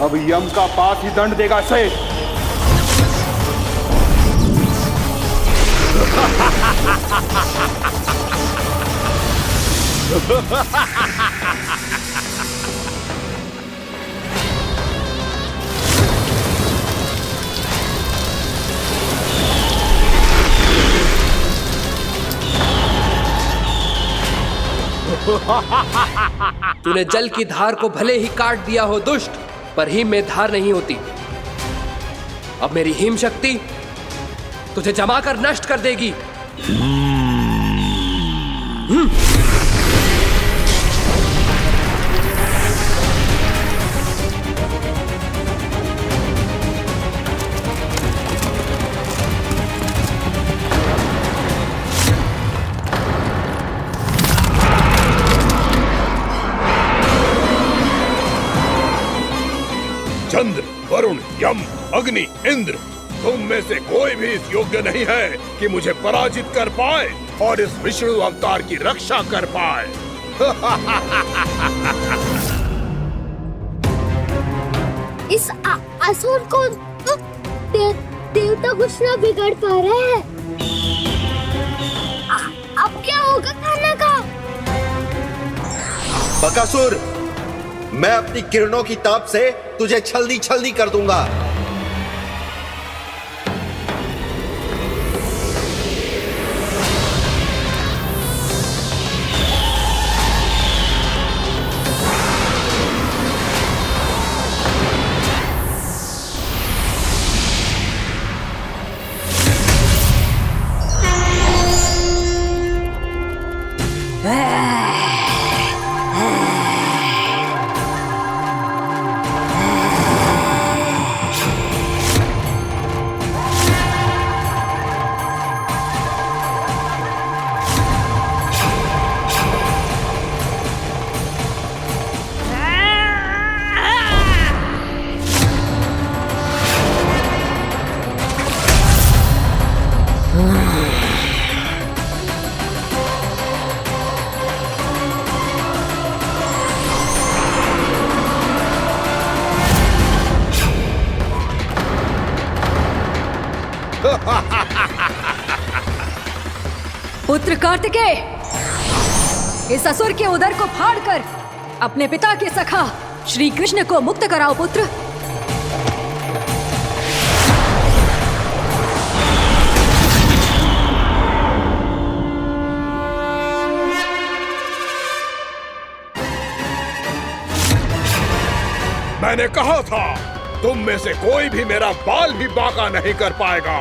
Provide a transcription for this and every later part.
अब यम का पास ही दंड देगा इसे। तूने जल की धार को भले ही काट दिया हो दुष्ट, पर हिम में धार नहीं होती। अब मेरी हिम शक्ति तुझे जमा कर नष्ट कर देगी। चंद्र, वरुण, यम, अग्नि, इंद्र, तुम में से कोई भी इस योग्य नहीं है कि मुझे पराजित कर पाए और इस विष्णु अवतार की रक्षा कर पाए। इस असुर को देवता कुछ ना बिगाड़ पा रहे हैं। अब क्या होगा खाना का? बकासुर, मैं अपनी किरणों की ताप से तुझे छलनी छलनी कर दूंगा। पुत्र कार्तिकेय, इस असुर के उदर को फाड़कर अपने पिता के सखा श्री कृष्ण को मुक्त कराओ पुत्र। मैंने कहा था, तुम में से कोई भी मेरा बाल भी बांका नहीं कर पाएगा।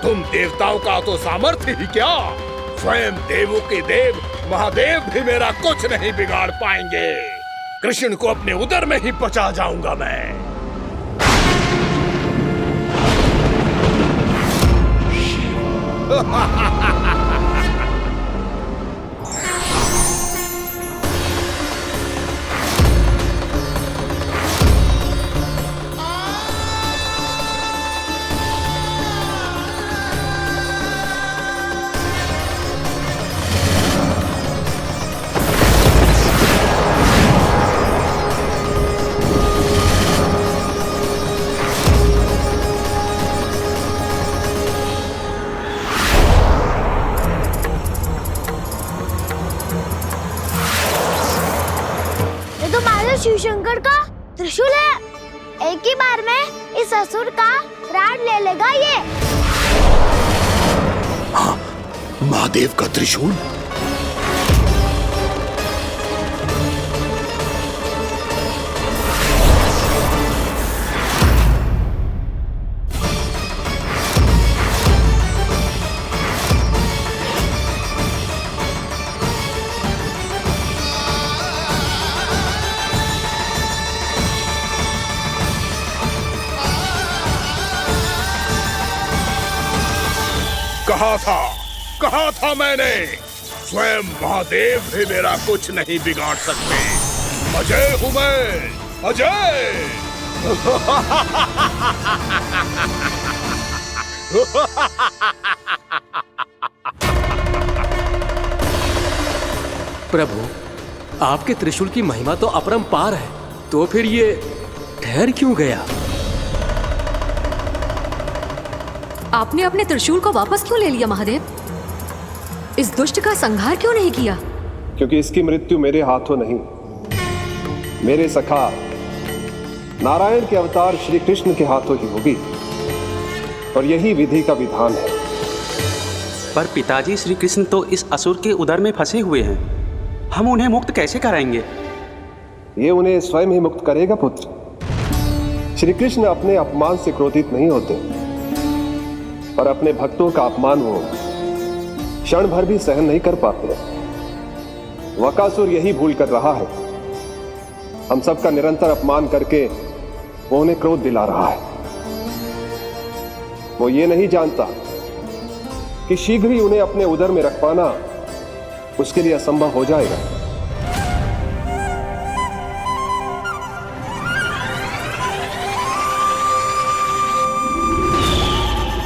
तुम देवताओं का तो सामर्थ्य ही क्या, स्वयं देवों के देव महादेव भी मेरा कुछ नहीं बिगाड़ पाएंगे। कृष्ण को अपने उदर में ही पचा जाऊंगा मैं। शिव शंकर का त्रिशूल है। एक ही बार में इस असुर का प्राण ले लेगा ये। हाँ, महादेव का त्रिशूल। कहा था मैंने, स्वयं महादेव भी मेरा कुछ नहीं बिगाड़ सकते। अजय हूं मैं, अजय। प्रभु, आपके त्रिशूल की महिमा तो अपरंपार है, तो फिर ये ठहर क्यों गया? आपने अपने त्रिशूल को वापस क्यों ले लिया महादेव? इस दुष्ट का संहार क्यों नहीं किया? क्योंकि इसकी मृत्यु मेरे हाथों नहीं, मेरे सखा नारायण के अवतार श्री कृष्ण के हाथों ही होगी, और यही विधि का विधान है। पर पिताजी, श्री कृष्ण तो इस असुर के उदर में फंसे हुए हैं, हम उन्हें मुक्त कैसे कराएंगे? ये उन्हें स्वयं ही मुक्त करेगा पुत्र। श्री कृष्ण अपने अपमान से क्रोधित नहीं होते, पर अपने भक्तों का अपमान वो क्षण भर भी सहन नहीं कर पाते। वकासुर यही भूल कर रहा है, हम सबका निरंतर अपमान करके वो उन्हें क्रोध दिला रहा है। वो ये नहीं जानता कि शीघ्र ही उन्हें अपने उदर में रख पाना उसके लिए असंभव हो जाएगा।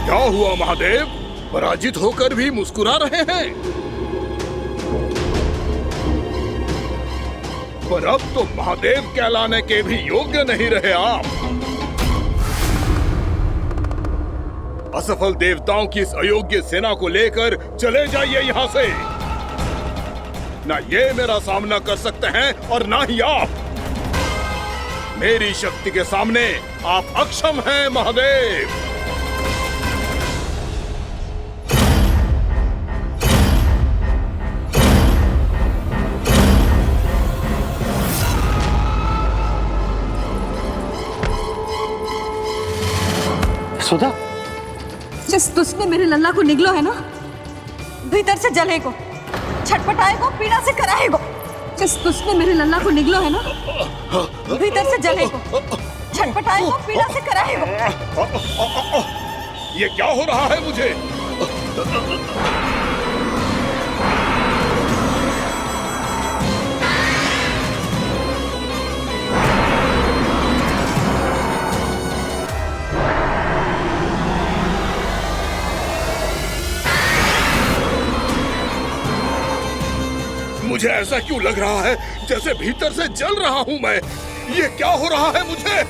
क्या हुआ महादेव? पराजित होकर भी मुस्कुरा रहे हैं। पर अब तो महादेव कहलाने के भी योग्य नहीं रहे आप। असफल देवताओं की इस अयोग्य सेना को लेकर चले जाइए यहाँ से। ना ये मेरा सामना कर सकते हैं और ना ही आप। मेरी शक्ति के सामने आप अक्षम हैं महादेव। सुधा, जिस दुष्ट ने मेरे लल्ला को निगलो है ना, भीतर से जलेगो, छटपटाएगो, पीड़ा से कराएगो। जिस दुष्ट ने मेरे लल्ला को निगलो है ना, भीतर से जलेगो, छटपटाएगो, पीड़ा से कराएगो। ये क्या हो रहा है मुझे? मुझे ऐसा क्यों लग रहा है जैसे भीतर से जल रहा हूं मैं? ये क्या हो रहा है मुझे?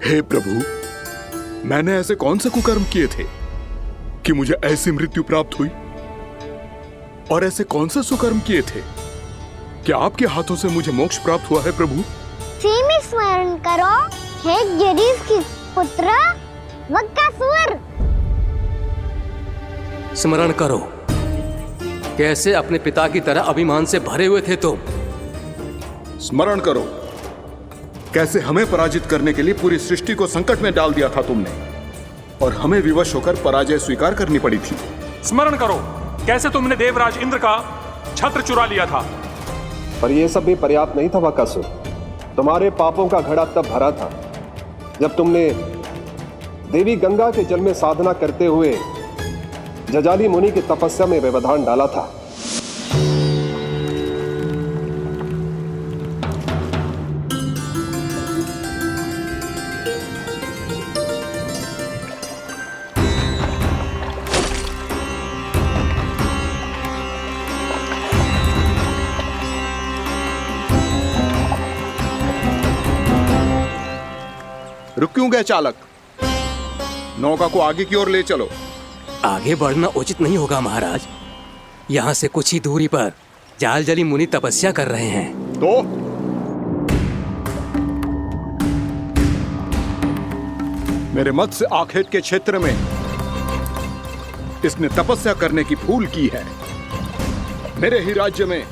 हे प्रभु, मैंने ऐसे कौन से कुकर्म किए थे कि मुझे ऐसी मृत्यु प्राप्त हुई? और ऐसे कौन से सुकर्म किए थे? क्या आपके हाथों से मुझे मोक्ष प्राप्त हुआ है प्रभु? में स्मरण करो, हे जरीस की पुत्र वक्कासुर। स्मरण करो, कैसे अपने पिता की तरह अभिमान से भरे हुए थे तुम। स्मरण करो, कैसे हमें पराजित करने के लिए पूरी सृष्टि को संकट में डाल दिया था तुमने, और हमें विवश होकर पराजय स्वीकार करनी पड़ी थी। स्मरण करो, कैसे तुमने देवराज इंद्र का छत्र चुरा लिया था। पर यह सब भी पर्याप्त नहीं था वक्कासुर। तुम्हारे पापों का घड़ा तब भरा था जब तुमने देवी गंगा के जल में साधना करते हुए जजाली मुनि की तपस्या में व्यवधान डाला था। रुक क्यों गए चालक? नौका को आगे की ओर ले चलो। आगे बढ़ना उचित नहीं होगा महाराज। यहाँ से कुछ ही दूरी पर जालजली मुनि तपस्या कर रहे हैं। तो मेरे मत्स्य आखेट के क्षेत्र में इसने तपस्या करने की भूल की है। मेरे ही राज्य में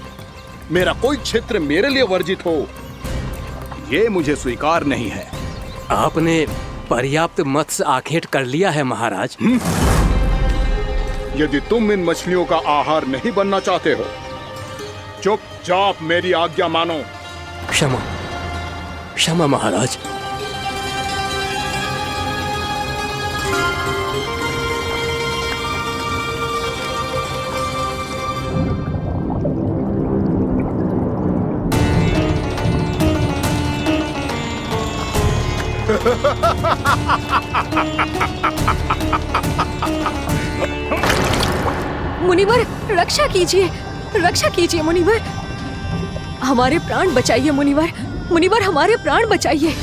मेरा कोई क्षेत्र मेरे लिए वर्जित हो, यह मुझे स्वीकार नहीं है। आपने पर्याप्त मत्स्य आखेट कर लिया है महाराज। यदि तुम इन मछलियों का आहार नहीं बनना चाहते हो, चुपचाप मेरी आज्ञा मानो। क्षमा, क्षमा महाराज। मुनिवर, रक्षा कीजिए, रक्षा कीजिए मुनिवर। हमारे प्राण बचाइए मुनिवर, मुनिवर हमारे प्राण बचाइए।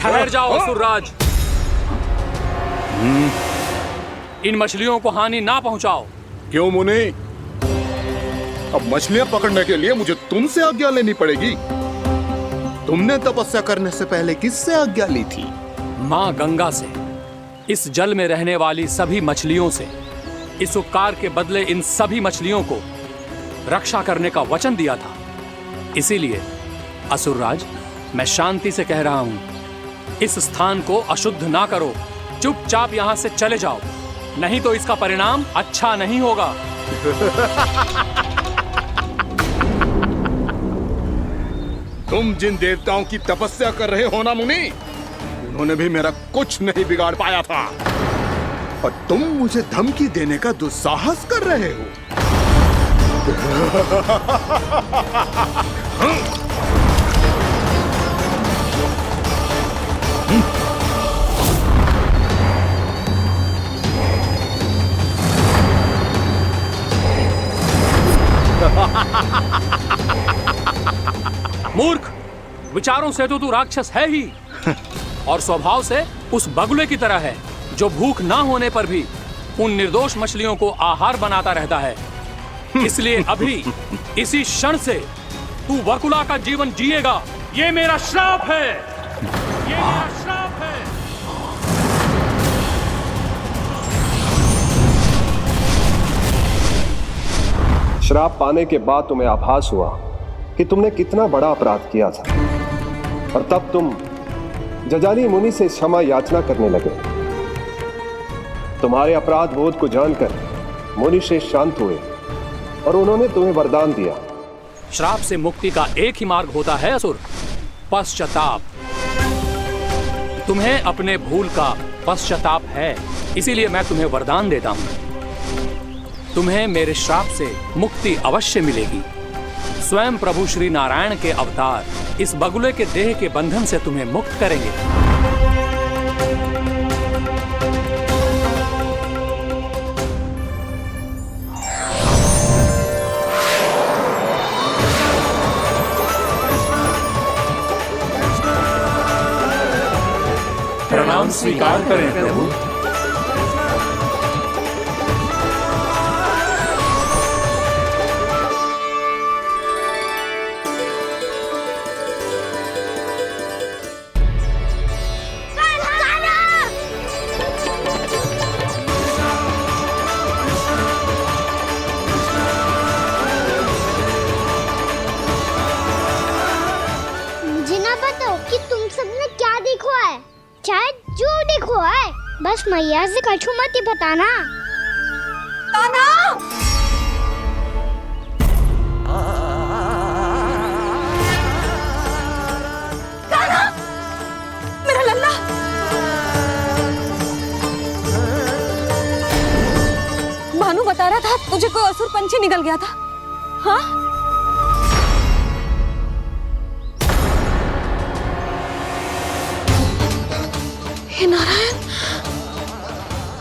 ठहर जाओ असुरराज। इन मछलियों को हानि ना पहुंचाओ। क्यों मुनि? अब मछलियां पकड़ने के लिए मुझे तुमसे आज्ञा लेनी पड़ेगी। तुमने तपस्या करने से पहले किससे आज्ञा ली थी? मां गंगा से, इस जल में रहने वाली सभी मछलियों से। इस उपकार के बदले इन सभी मछलियों को रक्षा करने का वचन दिया था। इसीलिए असुरराज, मैं शांति से कह रहा हूं, इस स्थान को अशुद्ध ना करो। चुपचाप यहां से चले जाओ, नहीं तो इसका परिणाम अच्छा नहीं होगा। तुम जिन देवताओं की तपस्या कर रहे हो ना मुनि, उन्होंने भी मेरा कुछ नहीं बिगाड़ पाया था, और तुम मुझे धमकी देने का दुस्साहस कर रहे हो। मूर्ख, विचारों से तो तू राक्षस है ही, और स्वभाव से उस बगुले की तरह है जो भूख ना होने पर भी उन निर्दोष मछलियों को आहार बनाता रहता है। इसलिए अभी इसी क्षण से तू वकुला का जीवन जिएगा। ये मेरा श्राप है, ये मेरा श्राप है। श्राप पाने के बाद तुम्हें आभास हुआ कि तुमने कितना बड़ा अपराध किया था, और तब तुम जजाली मुनि से क्षमा याचना करने लगे। तुम्हारे अपराध बोध को जानकर मुनि श्रेष्ठ शांत हुए और उन्होंने तुम्हें वरदान दिया। श्राप से मुक्ति का एक ही मार्ग होता है असुर, पश्चाताप। तुम्हें अपने भूल का पश्चाताप है, इसीलिए मैं तुम्हें वरदान देता हूं। तुम्हें मेरे श्राप से मुक्ति अवश्य मिलेगी। स्वयं प्रभु श्री नारायण के अवतार इस बगुले के देह के बंधन से तुम्हें मुक्त करेंगे। हम स्वीकार करें प्रभु। मुझे ना बताओ कि तुम सबने क्या देखो है, चाहे जो देखो है, बस मैया से कछु मत ही बताना। कान्हा! कान्हा! मेरा लल्ला! भानु बता रहा था तुझे कोई असुर पंछी निकल गया था। हाँ? हे नारायण,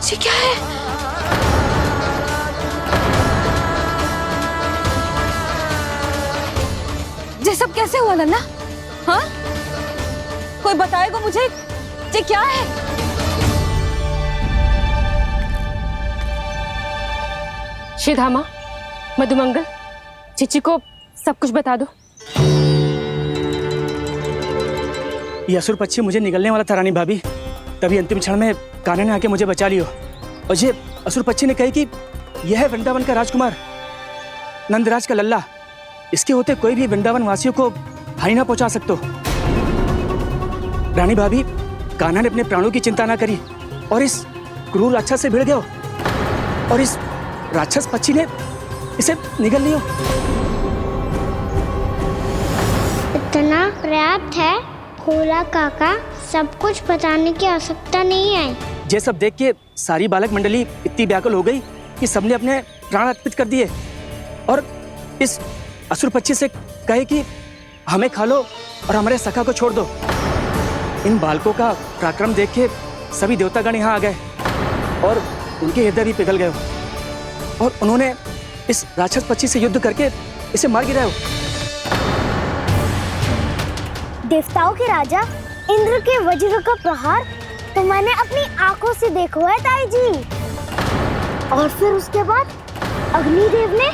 ये क्या है? ये सब कैसे हुआ लल्ला? हाँ? कोई बताएगा मुझे ये क्या है? श्रीधामा, मधुमंगल, चिची को सब कुछ बता दो। ये असुर पक्षी मुझे निगलने वाला था रानी भाभी, तभी अंतिम क्षण में कान्हा ने आके मुझे बचा लियो। और ये असुर पक्षी ने कही कि यह है वृंदावन का राजकुमार, नंदराज का लल्ला। इसके होते कोई भी वृंदावन वासियों को हानि ना पहुंचा सकते। रानी भाभी, कान्हा ने अपने प्राणों की चिंता ना करी और इस क्रूर राक्षस से भिड़ गयो और इस राक्षस पक्षी ने इसे निगल लियो। इतना पर्याप्त है भोला काका, सब कुछ बताने की आवश्यकता नहीं है। ये सब देख के सारी बालक मंडली इतनी व्याकुल हो गई कि सबने अपने प्राण अर्पित कर दिए और इस असुर पक्षी से कहे कि हमें खा लो और हमारे सखा को छोड़ दो। इन बालकों का पराक्रम देख के सभी देवतागण यहाँ आ गए और उनके हृदय भी पिघल गए और उन्होंने इस राक्षस पक्षी से युद्ध करके इसे मार गिराया। देवताओं के राजा इंद्र के वज्र का प्रहार तो मैंने अपनी आंखों से देखा है ताई जी। और फिर उसके बाद अग्निदेव ने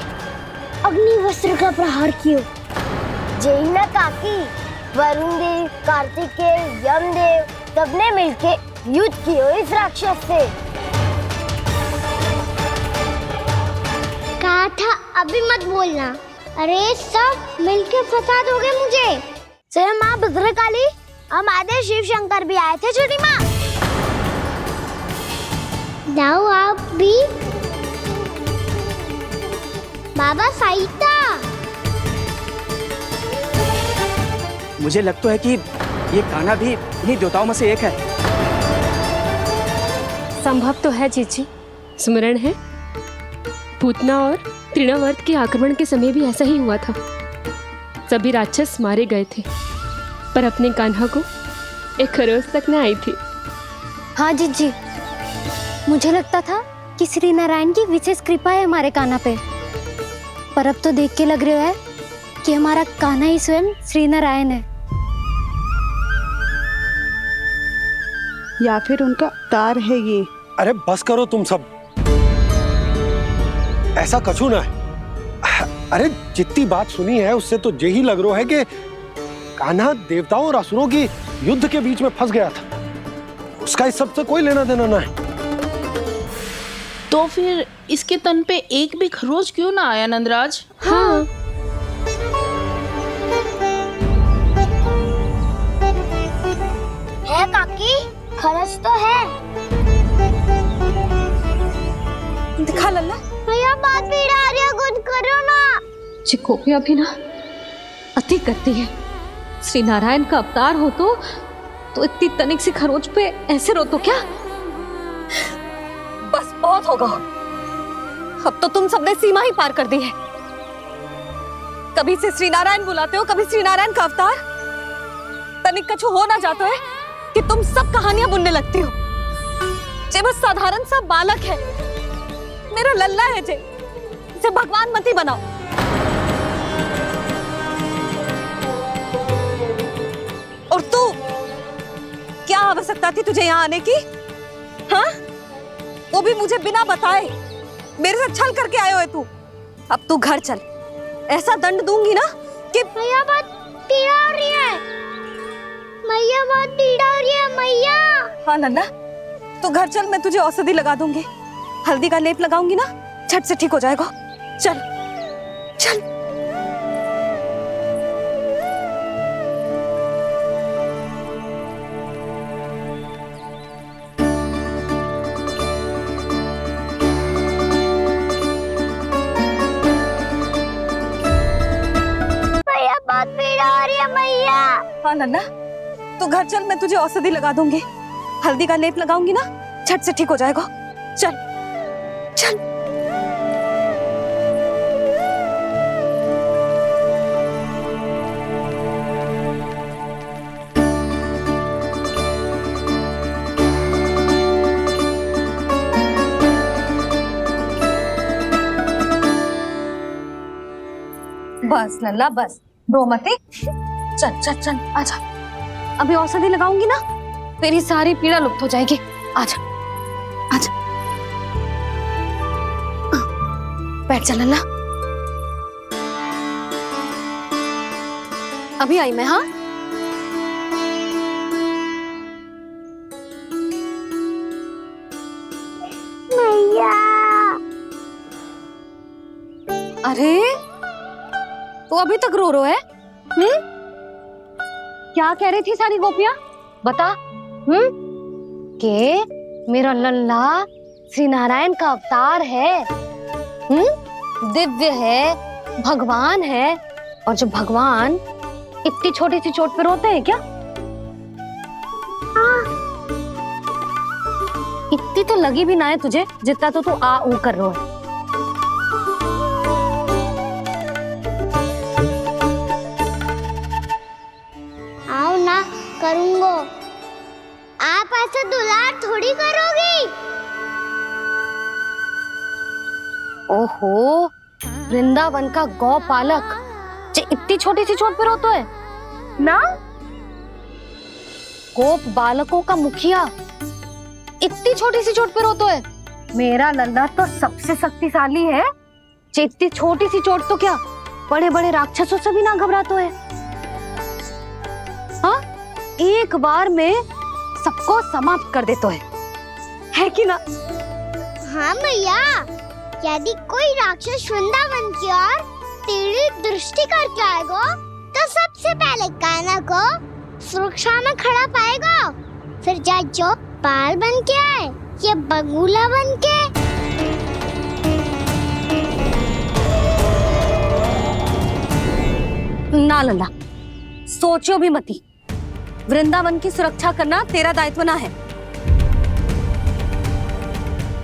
अग्निवस्त्र का प्रहार किया। जय ना काकी, वरुण देव, कार्तिकेय, यमदेव सबने मिलके युद्ध किया इस राक्षस से। कहा था अभी मत बोलना, अरे सब मिलके फंसा दोगे मुझे। जय माँ भद्रकाली, हमारे शिव शंकर भी आए थे छोटी माँ। जाओ आप भी। बाबा साईता, मुझे लगता है कि ये कान्हा भी इन्हीं देवताओं में से एक है। संभव तो है चीची। स्मरण है, पूतना और तृणावर्त के आक्रमण के समय भी ऐसा ही हुआ था। सभी राक्षस मारे गए थे, पर अपने कान्हा को एक खरोच तक न आई थी। हाँ जीजी, मुझे लगता था कि श्री नारायण की विशेष कृपा है हमारे कान्हा पे, पर अब तो देख के लग रहा है कि हमारा कान्हा ही स्वयं श्री नारायण है। या फिर उनका अवतार है ये। अरे बस करो तुम सब, ऐसा कछु ना है। अरे जितनी बात सुनी है उससे तो यही लग रहा है कि कान्हा देवताओं और असुरों की युद्ध के बीच में फंस गया था। उसका इस सब से कोई लेना देना ना है। तो फिर इसके तन पे एक भी खरोच क्यों ना आया नंदराज? हाँ, है काकी, खरच तो है। दिखा लल्ला। भैया बात पीड़ा आ रही है, कुछ करो ना। चिकोपिया भी ना अति करती है। श्री नारायण का अवतार हो तो इतनी तनिक सी खरोच पे ऐसे रो तो क्या? बस बहुत होगा। अब तो तुम सबने सीमा ही पार कर दी है। कभी से श्री नारायण बुलाते हो, कभी श्री नारायण का अवतार। तनिक कछु हो ना जाता है कि तुम सब कहानियां बुनने लगती हो। जे बस साधारण सा बालक है, मेरा लल्ला है जे, इसे भगवान मत ही बनाओ। और तू क्या आवश्यकता थी तुझे यहाँ आने की? हाँ, वो भी मुझे बिना बताए। मेरे साथ छल करके आए हो तू। अब तू घर चल, ऐसा दंड दूंगी ना कि मैया बहुत पीड़ा हो रही है। मैया बहुत पीड़ा हो रही है मैया। हाँ नन्ना, तू घर चल, मैं तुझे औषधि लगा दूंगी। हल्दी का लेप लगाऊंगी ना, झट से ठीक हो जाएगा। चल चल। मैया बहुत पीड़ा हो रही है मैया। हाँ नन्ना, तू घर चल, मैं तुझे औषधि लगा दूंगी। हल्दी का लेप लगाऊंगी ना, झट से ठीक हो जाएगा। चल चल। बस लल्ला बस, रो मत। चल चल चल, आजा। अभी औषधि लगाऊंगी ना, तेरी सारी पीड़ा लुप्त हो जाएगी। आजा आजा, बैठ जा लल्ला। अभी आई मैं। हाँ, मैया। अरे तो अभी तक रो है? क्या कह रही थी सारी गोपियां? बता। के मेरा लल्ला श्री नारायण का अवतार है, दिव्य है, भगवान है। और जो भगवान इतनी छोटी सी चोट पे रोते हैं क्या? इतनी तो लगी भी ना है तुझे, जितना तो तू आ ऊ कर रो है। आओ ना, करूंगो। आप ऐसे दुलार थोड़ी करोगी। ओहो, वृंदावन का गौपालक जो इतनी छोटी सी चोट पे रोता है ना, गोप बालकों का मुखिया इतनी छोटी सी चोट पे रोता है। मेरा लल्ला तो सबसे शक्तिशाली है, जो इतनी छोटी सी चोट तो क्या बड़े बड़े राक्षसों से भी ना घबराता है। हाँ, एक बार में सबको समाप्त कर देता है कि ना? हाँ मैया, यदि कोई राक्षस वृंदावन की ओर टेढ़ी दृष्टि करके आएगा तो सबसे पहले कान्हा को सुरक्षा में खड़ा पाएगा, फिर चाहे जो बाल बन के आए या बगुला बन के। ना लल्ला, सोचो भी मती। वृंदावन की सुरक्षा करना तेरा दायित्व ना है।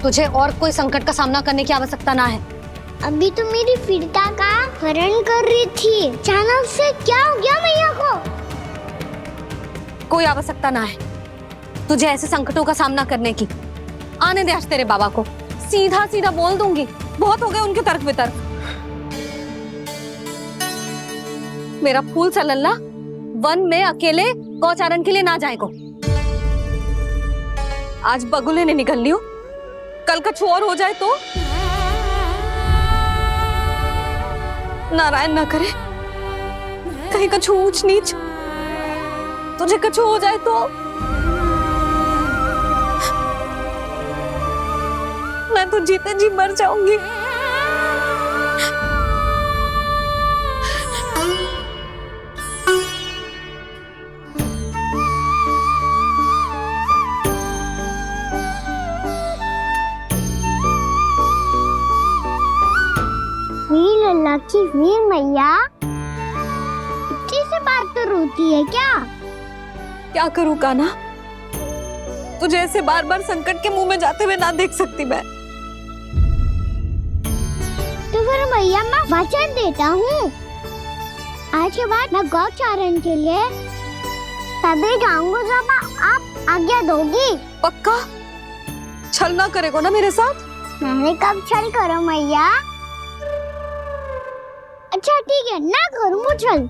तुझे और कोई संकट का सामना करने की आवश्यकता ना है। अभी तो मेरी पीड़िता का हरण कर रही थी, अचानक से क्या हो गया मैया को? कोई आवश्यकता ना है तुझे ऐसे संकटों का सामना करने की। आने दे आज तेरे बाबा को, सीधा सीधा बोल दूंगी। बहुत हो गए उनके तर्क वितर्क। मेरा फूल सा लल्ला वन में अकेले गौचारण के लिए ना जाए को। आज बगुले ने निकल लियो, कल कछु और हो जाए तो? नारायण ना करे, कहीं कछु ऊंच नीच तुझे कछु हो जाए तो? मैं तो जीते जी मर जाऊंगी। लल्ला की वीर मैया इतनी से बात तो रोती है क्या? क्या करूं कान्हा, तुझे ऐसे बार बार संकट के मुंह में जाते हुए ना देख सकती मैं। तो फिर मैया मैं वचन देता हूँ, आज के बाद मैं गौचारण के लिए तभी जाऊंगा जब आप आज्ञा दोगी। पक्का? छल ना करेगा ना मेरे साथ? मैंने कब छल करो मैया? अच्छा ठीक है, ना करूँ छल।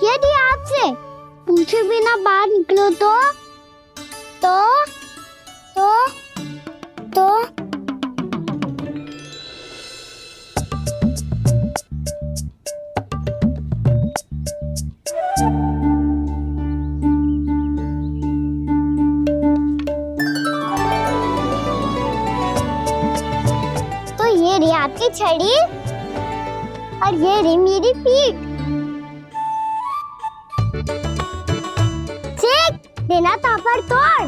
यदि आपसे पूछे बिना बाहर निकलो तो तो ये रही आपकी छड़ी और ये रही मेरी पीठ। ठीक, बिना तापर तोड़।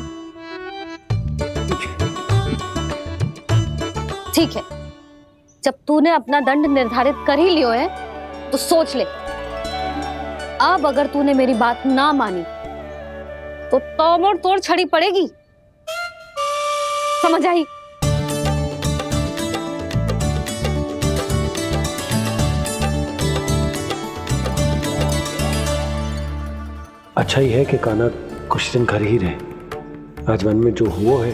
ठीक है, जब तूने अपना दंड निर्धारित कर ही लियो है तो सोच ले, अब अगर तूने मेरी बात ना मानी तो तोड़ तोड़ छड़ी पड़ेगी, समझ आई? अच्छा ही है कि कान्हा कुछ दिन घर ही रहे। आज वन में जो हुआ है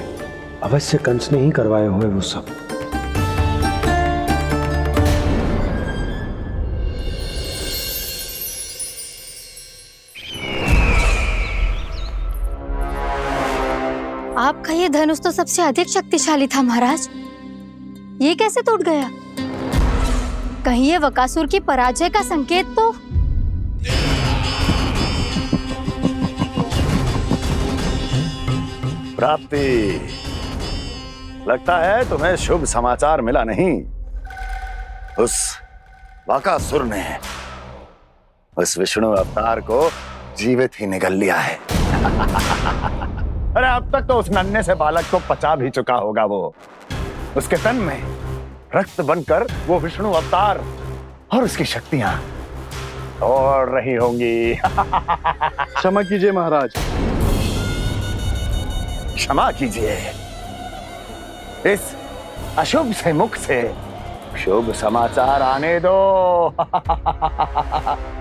अवश्य कंस ने ही करवाए हुए वो सब। आपका ये धनुष तो सबसे अधिक शक्तिशाली था महाराज, ये कैसे टूट गया? कहीं ये बकासुर की पराजय का संकेत तो? प्राप्ति, लगता है तुम्हें शुभ समाचार मिला नहीं। उस बकासुर ने उस विष्णु अवतार को जीवित ही निगल लिया है। अरे अब तक तो उस नन्हे से बालक को पचा भी चुका होगा वो। उसके तन में रक्त बनकर वो विष्णु अवतार और उसकी शक्तियां दौड़ रही होंगी। क्षमा कीजिए महाराज। क्षमा कीजिए, इस अशुभ से मुख से शुभ समाचार आने दो।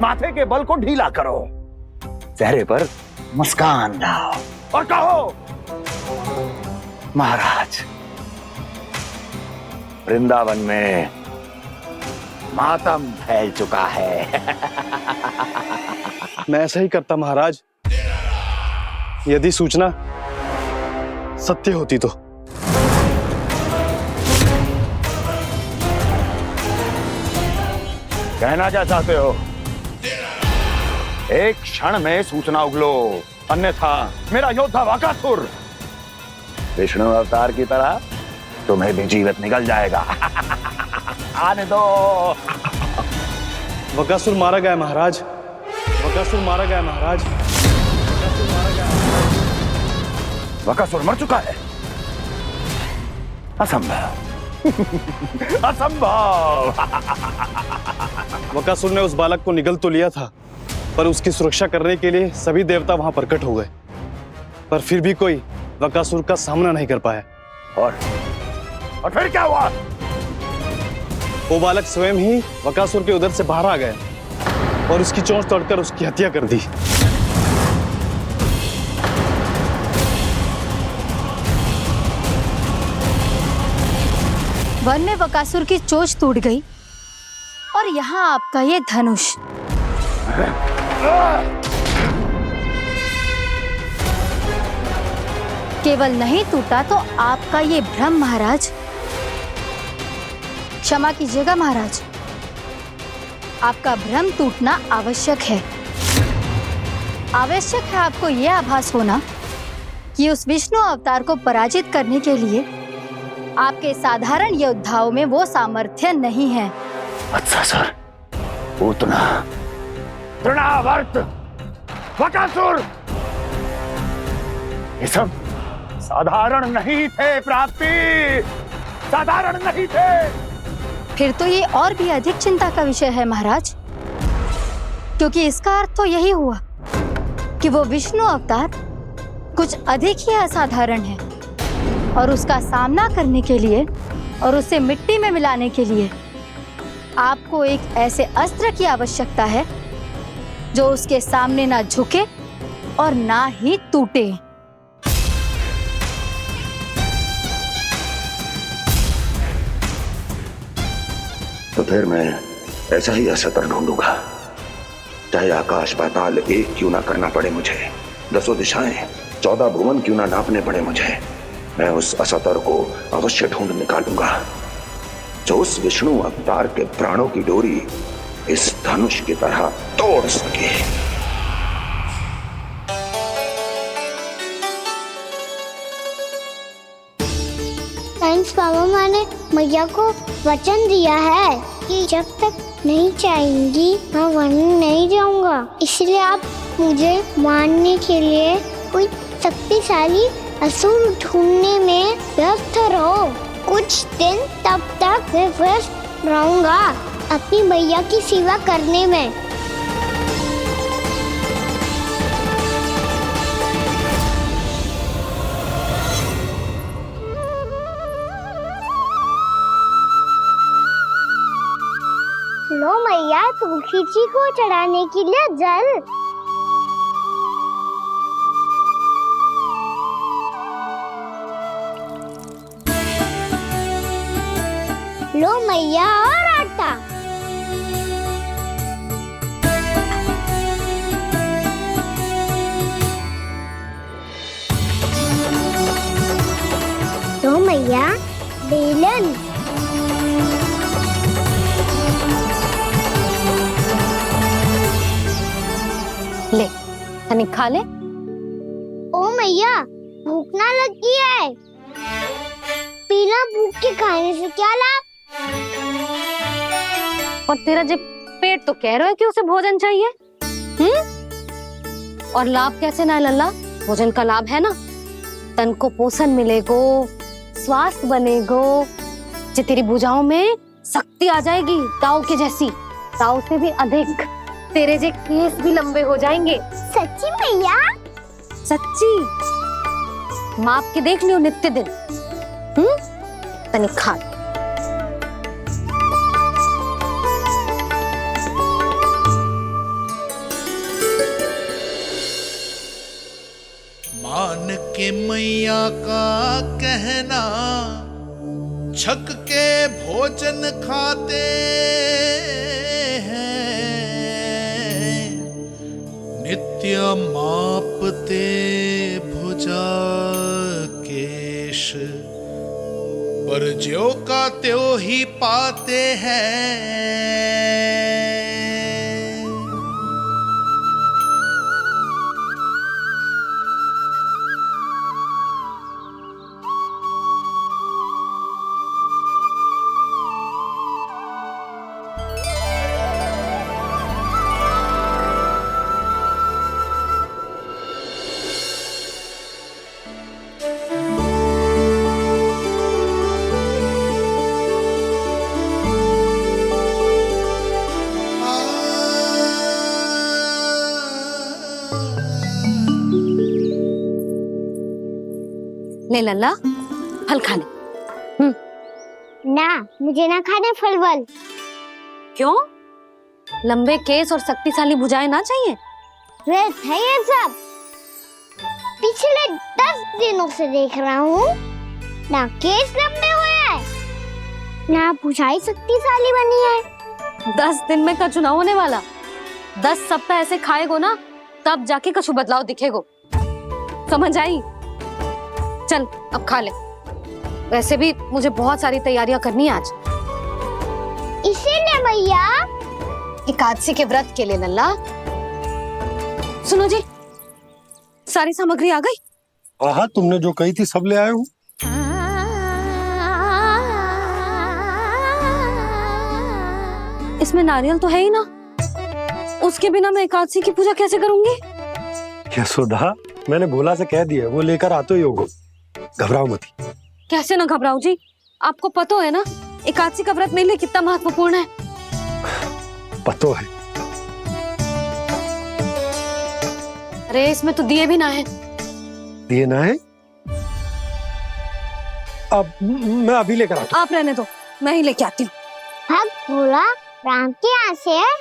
माथे के बल को ढीला करो, चेहरे पर मुस्कान लाओ और कहो, महाराज, वृंदावन में मातम फैल चुका है। मैं ऐसा ही करता महाराज, यदि सूचना सत्य होती तो। कहना क्या चाहते हो? एक क्षण में सूचना उगलो, अन्यथा मेरा योद्धा बकासुर विष्णु अवतार की तरह तुम्हें भी जीवित निकल जाएगा। आने दो। बकासुर मारा गया महाराज, बकासुर मारा गया महाराज, बकासुर मारा गया। बकासुर मर चुका है? असंभव। असंभव। बकासुर ने उस बालक को निगल तो लिया था, पर उसकी सुरक्षा करने के लिए सभी देवता वहां प्रकट हो गए, पर फिर भी कोई बकासुर का सामना नहीं कर पाया। और फिर क्या हुआ? वो बालक स्वयं ही बकासुर के उदर से बाहर आ गया और उसकी चोंच तोड़कर उसकी हत्या कर दी। वन में बकासुर की चोंच टूट गई और यहाँ आपका ये धनुष। केवल नहीं टूटा तो आपका ये भ्रम महाराज। क्षमा कीजिएगा महाराज, आपका भ्रम टूटना आवश्यक है। आवश्यक है आपको यह आभास होना कि उस विष्णु अवतार को पराजित करने के लिए आपके साधारण योद्धाओं में वो सामर्थ्य नहीं है। वत्सासुर, पूतना, तृणावर्त, बकासुर, ये सब साधारण नहीं थे प्राप्ति, साधारण नहीं थे। फिर तो ये और भी अधिक चिंता का विषय है महाराज, क्योंकि इसका अर्थ तो यही हुआ कि वो विष्णु अवतार कुछ अधिक ही असाधारण है और उसका सामना करने के लिए और उसे मिट्टी में मिलाने के लिए आपको एक ऐसे अस्त्र की आवश्यकता है जो उसके सामने ना झुके और ना ही टूटे। तो फिर मैं ऐसा ही अस्त्र ढूंढूंगा, चाहे आकाश पाताल एक क्यों ना करना पड़े मुझे। 10 दिशाएं 14 भुवन क्यों ना नापने पड़े मुझे, मैं उस असतर को अवश्य ढूंढ निकालूंगा जो उस विष्णु अवतार के प्राणों की डोरी इस धनुष की तरह तोड़ सके। थैंक्स पापा, मैंने मैया को वचन दिया है कि जब तक नहीं चाहेंगी मैं वन नहीं जाऊंगा। इसलिए आप मुझे मारने के लिए कोई शक्तिशाली असुर ढूंढने में व्यस्त रहो। कुछ दिन तब तक मैं व्यस्त रहूंगा अपनी मैया की सेवा करने में। लो मैया, तुलसी जी को चढ़ाने के लिए जल। लो मैया, और आटा। लो मैया, बेलन। ले, तनिक खा ले। ओ मैया, भूख ना लगी है। बिना भूख के खाने से क्या लाभ? और तेरा जब पेट तो कह रहा है कि उसे भोजन चाहिए, और लाभ कैसे ना लल्ला? भोजन का लाभ है ना, तन को पोषण मिलेगो, स्वास्थ्य बनेगो, जे तेरी भुजाओं में शक्ति आ जाएगी ताऊ के जैसी, ताऊ से भी अधिक। तेरे जे केस भी लंबे हो जाएंगे। सच्ची मैया? सच्ची। माप के देख लियो नित्य दिन। तनिक खा। मान के मैया का कहना, छक के भोजन खाते हैं, नित्य मापते भुजा केश, पर ज्यों का त्यों ही पाते हैं। ले लल्ला, फल खा ले। ना, मुझे ना खाने फल वल। क्यों? लंबे केस और शक्तिशाली भुजाएं ना चाहिए? व्यर्थ है ये सब। पिछले 10 दिनों से देख रहा हूँ, ना केस लंबे हुए हैं, ना भुजाएं शक्तिशाली बनी है। 10 दिन में का चुनाव होने वाला। 10 सप्ताह ऐसे खाएगो ना, तब जाके कछु बदलाव दिखेगो। समझ आई? चल अब खा ले। वैसे भी मुझे बहुत सारी तैयारियां करनी है आज। इसीलिए मैया, एकादशी के व्रत के लिए लल्ला। सुनो जी, सारी सामग्री आ गई? हाँ, तुमने जो कही थी सब ले आए हूँ। इसमें नारियल तो है ही ना, उसके बिना मैं एकादशी की पूजा कैसे करूंगी? यशोदा, मैंने भोला से कह दिया, वो लेकर आते ही होगा। घबराओ मत। कैसे ना घबराओ जी, आपको पता है ना एकादशी का व्रत मेरे लिए कितना महत्वपूर्ण है। पता है। अरे इसमें तो दिए भी ना है। दिए ना है? अब मैं अभी लेकर आता हूँ। आप रहने दो, मैं ही लेके आती हूँ। भक्त भोला राम के यहाँ से है।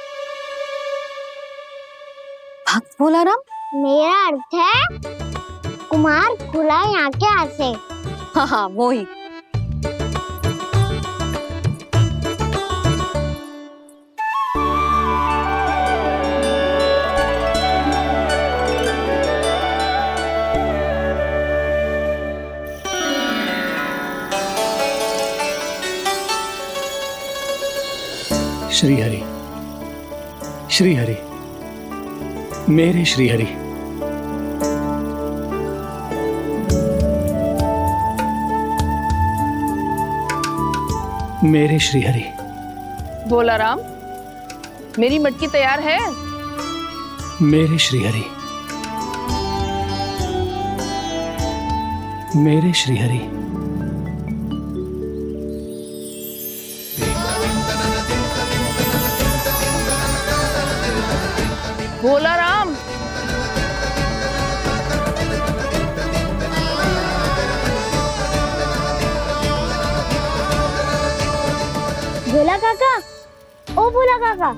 भक्त भोला राम? मेरा अर्थ है कुमार भोला यहाँ के यहाँ से। हाँ हाँ, वो ही। श्री हरि, श्री हरि, मेरे श्री हरि। मेरे श्री हरि। भोला राम, मेरी मटकी तैयार है? मेरे श्री हरि, मेरे श्री हरि। भोला राम, भोला काका, ओ भोला काका।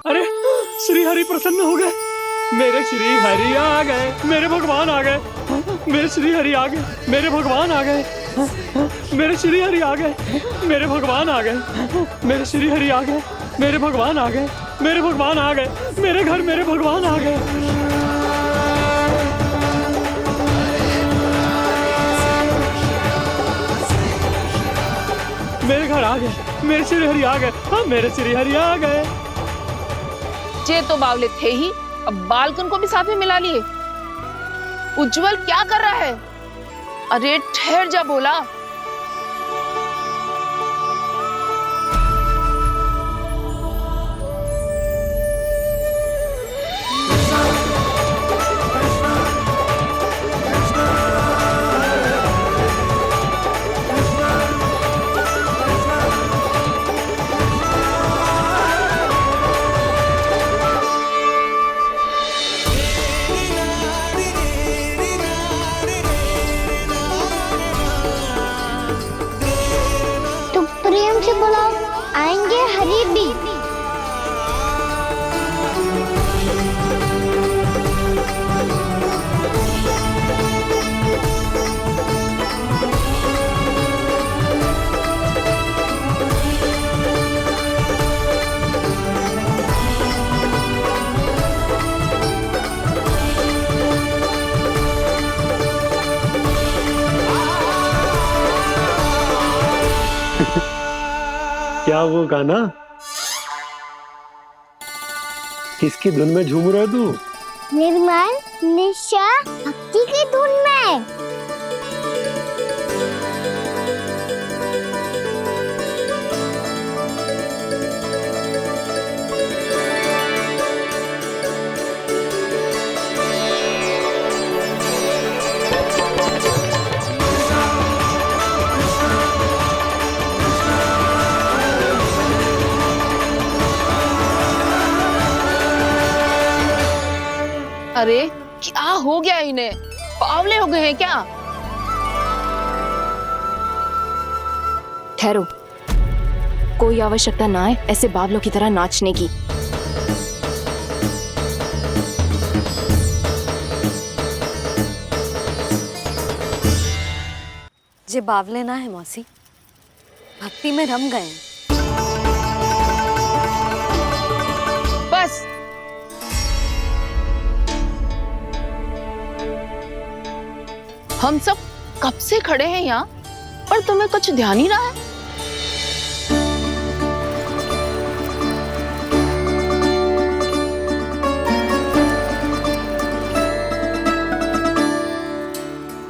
अरे श्री हरि प्रसन्न हो गए। मेरे श्री हरि आ गए, मेरे भगवान आ गए। मेरे श्री हरि आ गए, मेरे भगवान आ गए। मेरे श्री हरि आ गए, मेरे भगवान आ गए। मेरे श्री हरि आ गए, मेरे भगवान आ गए। मेरे भगवान आ गए, मेरे घर मेरे भगवान आ गए। मेरे घर आ गए, मेरे श्री हरि आ गए। हाँ, मेरे श्री हरि आ गए। जे तो बावले थे ही, अब बालकन को भी साथ में मिला लिए। उज्जवल क्या कर रहा है? अरे ठहर जा भोला। प्रेम से बुलाओ, आएंगे हरि भी। क्या वो गाना? किसकी धुन में झूम रहा तू? निर्मल निशा भक्ति की धुन में। अरे क्या हो गया इन्हें? बावले हो गए हैं क्या? ठहरो, कोई आवश्यकता ना है ऐसे बावलों की तरह नाचने की। जे बावले ना है मौसी, भक्ति में रम गए। बस हम सब कब से खड़े हैं यहाँ, पर तुम्हें कुछ ध्यान ही रहा है।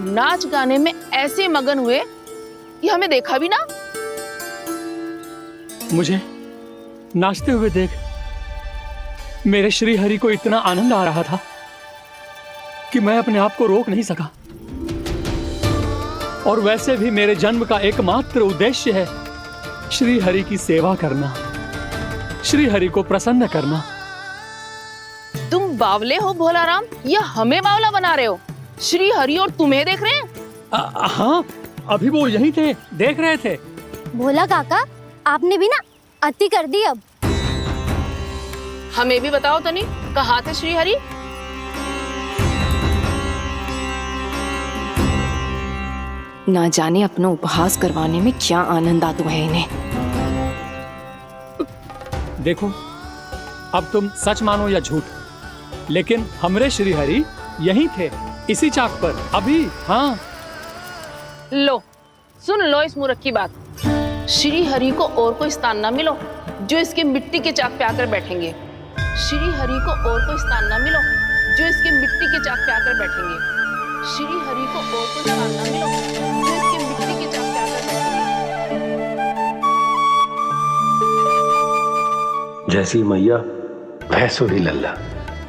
नाच गाने में ऐसे मगन हुए कि हमें देखा भी ना। मुझे नाचते हुए देख मेरे श्री हरि को इतना आनंद आ रहा था कि मैं अपने आप को रोक नहीं सका। और वैसे भी मेरे जन्म का एकमात्र उद्देश्य है श्री हरि की सेवा करना, श्री हरि को प्रसन्न करना। तुम बावले हो भोला राम, या हमें बावला बना रहे हो? श्री हरि और तुम्हें देख रहे हैं? हाँ, अभी वो यहीं थे, देख रहे थे। भोला काका, आपने भी ना अति कर दी। अब हमें भी बताओ तनी, कहाँ थे श्री हरि? ना जाने अपना उपहास करवाने में क्या आनंद आता है इन्हें। देखो, अब तुम सच मानो या झूठ, लेकिन हमरे श्रीहरि यहीं थे, इसी चाक पर अभी। हाँ, लो सुन लो इस मूर्ख की बात। श्री हरि को और कोई स्थान ना मिलो जो इसके मिट्टी के चाक पे आकर बैठेंगे। श्री हरि को और कोई स्थान ना मिलो जो इसके मिट्टी के चाक पे आकर बैठेंगे। श्री हरि को और कोई स्थान ना मिलो जो इसके मिट्टी के चाक पे आकर बैठेंगे। जैसी मैया भैंसो ही लल्ला,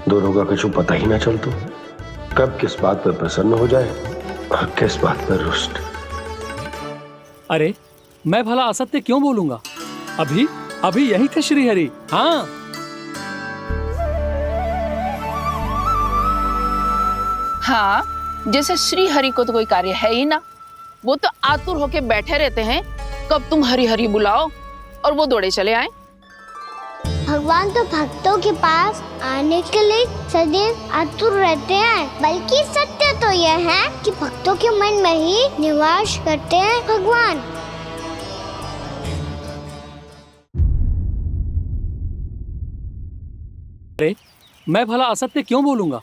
दोनों का कुछ पता ही ना चलतो, कब किस बात पर प्रसन्न हो जाए और किस बात पर रुष्ट। अरे मैं भला असत्य क्यों बोलूंगा? अभी अभी यही थे श्रीहरि। हाँ, हाँ, जैसे श्री हरि को तो कोई कार्य है ही ना, वो तो आतुर होके बैठे रहते हैं कब तुम हरि हरि बुलाओ और वो दौड़े चले आए। भगवान तो भक्तों के पास आने के लिए सदैव आतुर रहते हैं, बल्कि सत्य तो यह है कि भक्तों के मन में ही निवास करते हैं भगवान। अरे मैं भला असत्य क्यों बोलूंगा?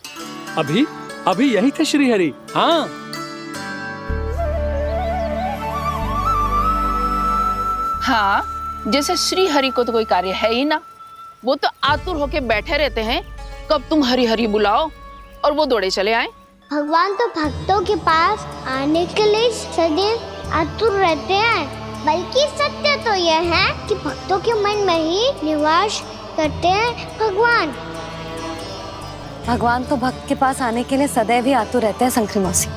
अभी अभी यही थे श्रीहरि। हाँ, हाँ, जैसे श्री हरि को तो कोई कार्य है ही ना, वो तो आतुर होके बैठे रहते हैं कब तुम हरि हरि बुलाओ और वो दौड़े चले आए। भगवान तो भक्तों के पास आने के लिए सदैव आतुर रहते हैं, बल्कि सत्य तो यह है कि भक्तों के मन में ही निवास करते हैं भगवान। भगवान तो भक्त के पास आने के लिए सदैव ही आतुर रहते हैं शंकरी मौसी।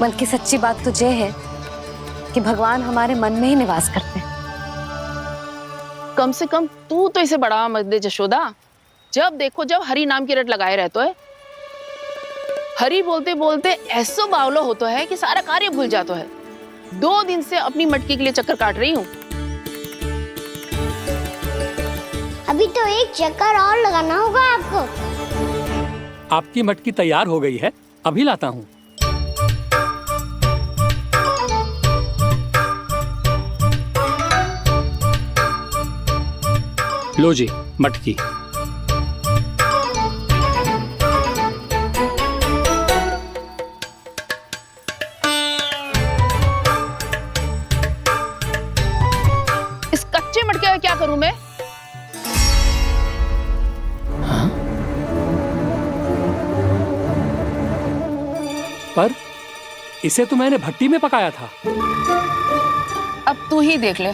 बल्कि सच्ची बात तो ये है कि भगवान हमारे मन में ही निवास करते हैं। कम से कम तू तो इसे बढ़ावा मत दे जशोदा। जब देखो जब हरि नाम की रट लगाए रहते है। हरि बोलते बोलते ऐसो बावलो होता है कि सारा कार्य भूल जाता है। 2 दिन से अपनी मटकी के लिए चक्कर काट रही हूँ। अभी तो एक चक्कर और लगाना होगा आपको। आपकी मटकी तैयार हो गई है, अभी लाता हूँ। लो जी मटकी। इस कच्चे मटके का क्या करूं मैं? हाँ? पर इसे तो मैंने भट्टी में पकाया था। अब तू ही देख ले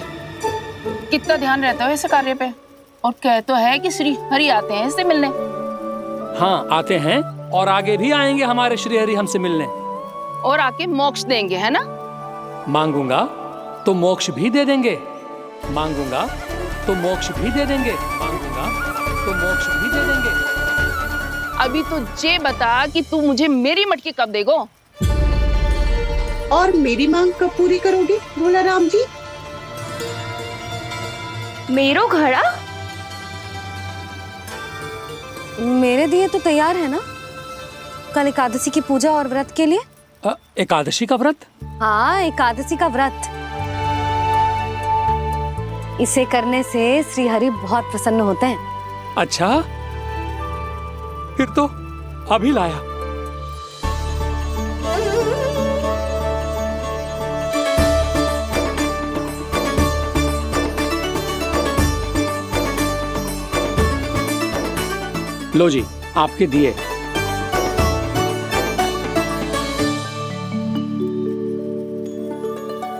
कितना ध्यान रहता है इस कार्य पे। और कह तो है कि श्री हरि आते हैं इससे मिलने। हाँ, आते हैं और आगे भी आएंगे हमारे श्रीहरि हमसे मिलने। और आके मोक्ष देंगे, है ना? मांगूंगा तो मोक्ष भी दे देंगे, मांगूंगा तो मोक्ष भी दे देंगे, मांगूंगा तो मोक्ष भी दे देंगे। अभी तो ये बता कि तू मुझे मेरी मटकी कब देगो? और मेरी मांग कब पूरी करोगे भोला राम जी? मेरो घड़ा मेरे दिए तो तैयार है ना? कल एकादशी की पूजा और व्रत के लिए। एकादशी का व्रत? हाँ, एकादशी का व्रत। इसे करने से श्री हरि बहुत प्रसन्न होते हैं। अच्छा, फिर तो अभी लाया। लो जी आपके दिए।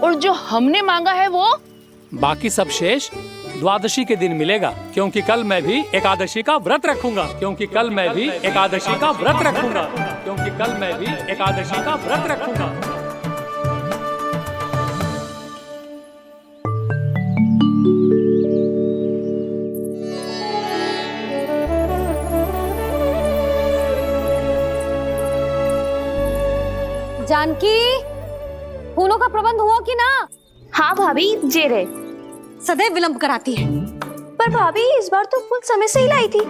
और जो हमने मांगा है वो? बाकी सब शेष द्वादशी के दिन मिलेगा, क्योंकि कल मैं भी एकादशी का व्रत रखूंगा, क्योंकि कल मैं भी एकादशी का व्रत रखूंगा, क्योंकि कल मैं भी एकादशी का व्रत रखूंगा। जानकी, फूलों का प्रबंध हुआ कि ना? हाँ भाभी, जे रहे। सदैव विलंब कराती है। पर भाभी इस बार तो फूल समय से ही लाई थी।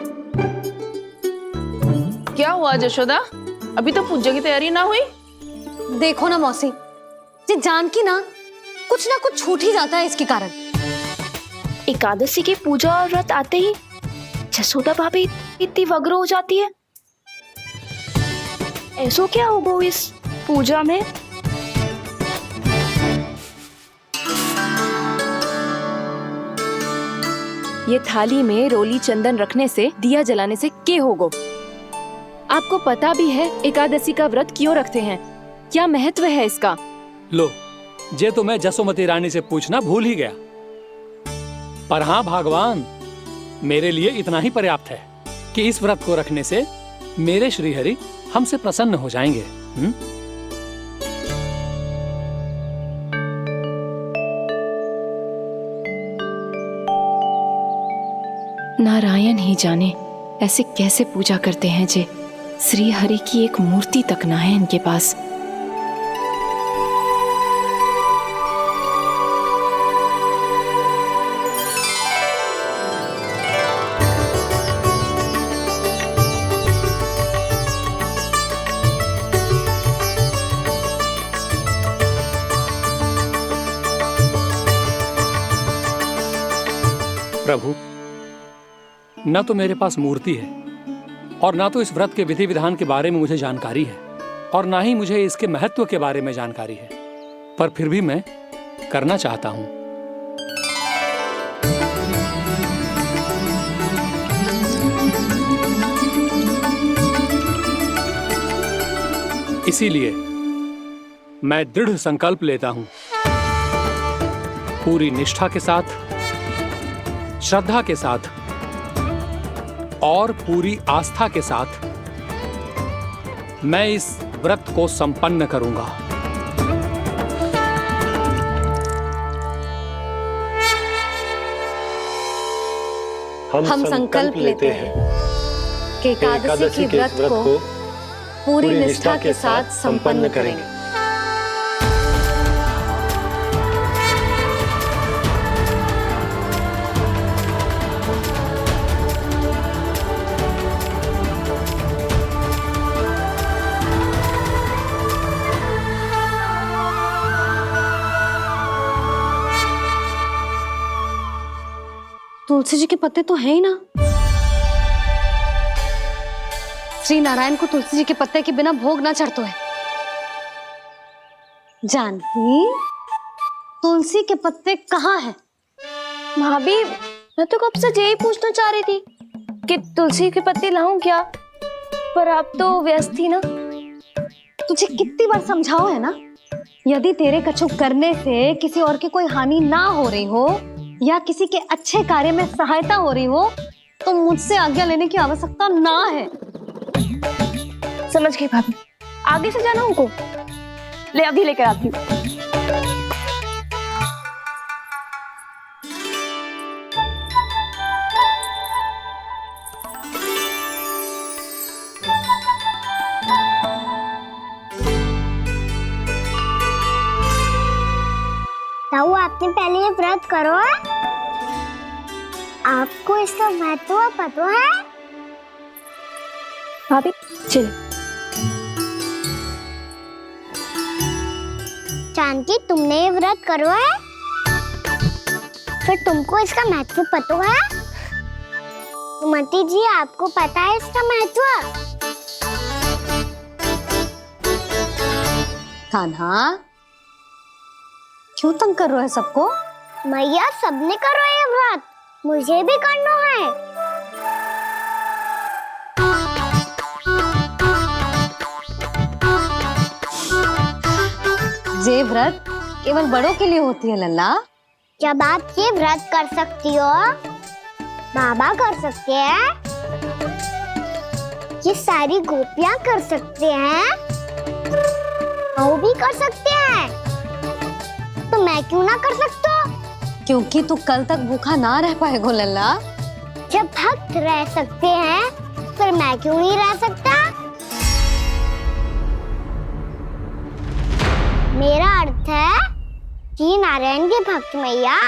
क्या हुआ जशोदा? अभी तो पूजा की तैयारी ना हुई? देखो ना मौसी, ये जानकी ना कुछ छूट ही जाता है इसके कारण। एकादशी की पूजा और व्रत आते ही जसोदा भाभी इतनी वग्र हो जाती है। ऐसो क्या होगा इस पूजा में? ये थाली में रोली चंदन रखने से, दिया जलाने से के होगो? आपको पता भी है एकादशी का व्रत क्यों रखते हैं? क्या महत्व है इसका? लो, जे तो मैं जसोमती रानी से पूछना भूल ही गया। पर हाँ भगवान, मेरे लिए इतना ही पर्याप्त है कि इस व्रत को रखने से मेरे श्रीहरि हमसे प्रसन्न हो जाएंगे। नारायण ही जाने ऐसे कैसे पूजा करते हैं जे श्री हरि की एक मूर्ति तक ना है इनके पास। प्रभु, न तो मेरे पास मूर्ति है और ना तो इस व्रत के विधि विधान के बारे में मुझे जानकारी है और ना ही मुझे इसके महत्व के बारे में जानकारी है, पर फिर भी मैं करना चाहता हूं। इसीलिए मैं दृढ़ संकल्प लेता हूं, पूरी निष्ठा के साथ, श्रद्धा के साथ और पूरी आस्था के साथ मैं इस व्रत को संपन्न करूंगा। हम संकल्प लेते हैं कि एकादशी के व्रत को पूरी निष्ठा के साथ संपन्न करेंगे। तुलसी जी के पत्ते तो है ही ना। श्री नारायण को तुलसी जी के पत्ते के बिना भोग ना चढ़तो है। जानकी, तुलसी के पत्ते कहाँ हैं? भाभी, मैं तो कब से यही पूछना चाह रही थी कि तुलसी के पत्ते लाऊं क्या, पर आप तो व्यस्त थी ना। तुझे कितनी बार समझाओ है ना, यदि तेरे कछु करने से किसी और की कोई हानि ना हो रही हो या किसी के अच्छे कार्य में सहायता हो रही हो तो मुझसे आज्ञा लेने की आवश्यकता ना है। समझ गई भाभी, आगे से जाना उनको। ले अभी लेकर आती हूँ। ताऊ, आपने पहले ये व्रत करो है? आपको इसका महत्व पता है? भाभी चलो। जानकी, तुमने ये व्रत करो है? फिर तुमको इसका महत्व पता है? सुमति जी, आपको पता है इसका महत्व? कान्हा, क्यों तंग कर रहे हो सबको? मैया, सबने करो ये व्रत, मुझे भी करना है। ये व्रत केवल बड़ों के लिए होती है लल्ला। जब आप ये व्रत कर सकती हो, बाबा कर सकते हैं, ये सारी गोपियां कर सकते हैं, वो भी कर सकते हैं, तो मैं क्यों ना कर सकता? क्योंकि तू कल तक भूखा ना रह पाएगा लल्ला। जब भक्त रह सकते हैं, फिर मैं क्यों नहीं रह सकता? मेरा अर्थ है कि नारायण के भक्त मैया,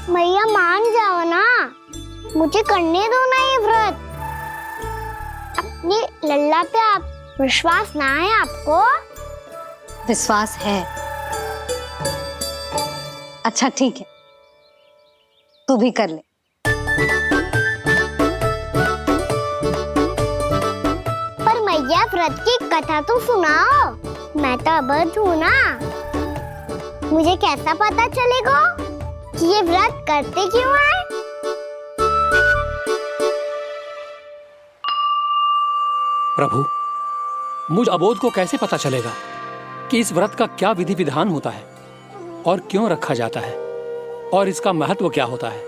मैया मान जाओ ना, मुझे करने दो ना ये व्रत। अपनी लल्ला पे आप विश्वास ना है आपको? विश्वास है। अच्छा ठीक है, तू भी कर ले। पर मैया व्रत की कथा तो सुनाओ, मैं तो अबध हूँ ना। मुझे कैसा पता चलेगा कि ये व्रत करते क्यों हैं? प्रभु, मुझ अबोध को कैसे पता चलेगा कि इस व्रत का क्या विधि विधान होता है और क्यों रखा जाता है और इसका महत्व क्या होता है?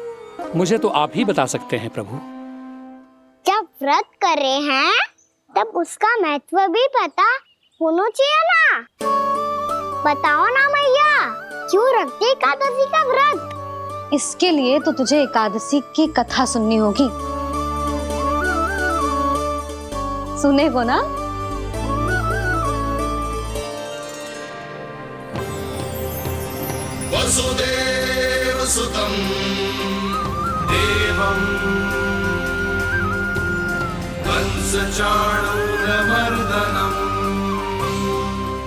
मुझे तो आप ही बता सकते हैं प्रभु। जब व्रत कर रहे हैं तब उसका महत्व भी पता होना चाहिए ना। बताओ ना मैया, क्यों रखते एकादशी का व्रत? इसके लिए तो तुझे एकादशी की कथा सुननी होगी। सुनेगो ना? वसुदेव सुतं देवं कंसचाणूरमर्दनम्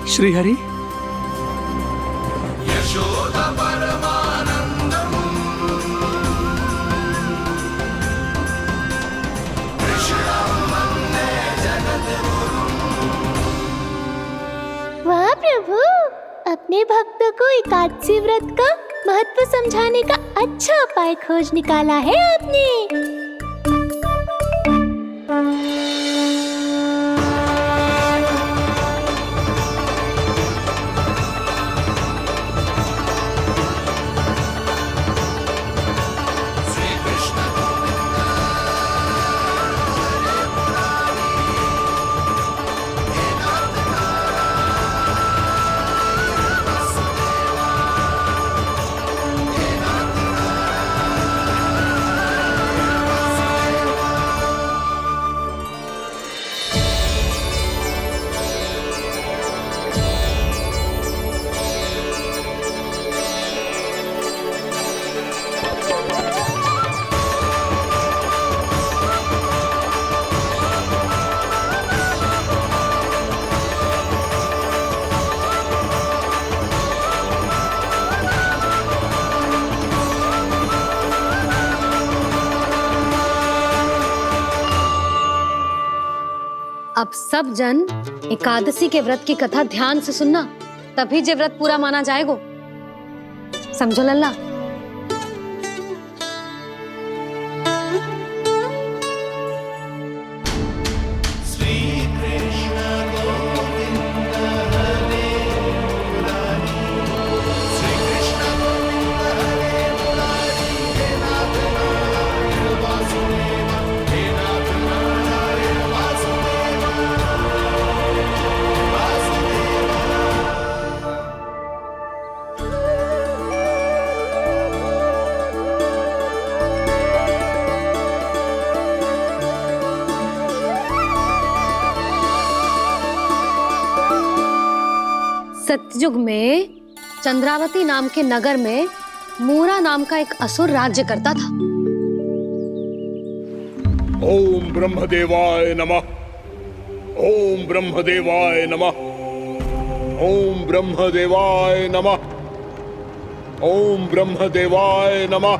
श्रीहरि, यशोद परमानन्दम् कृष्णं वन्दे जगद्गुरुम्। वाह प्रभु, अपने भक्तों को एकादशी व्रत का महत्व समझाने का अच्छा उपाय खोज निकाला है आपने। अब सब जन एकादशी के व्रत की कथा ध्यान से सुनना, तभी जे व्रत पूरा माना जाएगा। समझो लल्ला? सतयुग में चंद्रावती नाम के नगर में मूरा नाम का एक असुर राज्य करता था। ओम ब्रह्मदेवाय नमः। ओम ब्रह्मदेवाय नमः। ओम ब्रह्मदेवाय नमः। ओम ब्रह्मदेवाय नमः।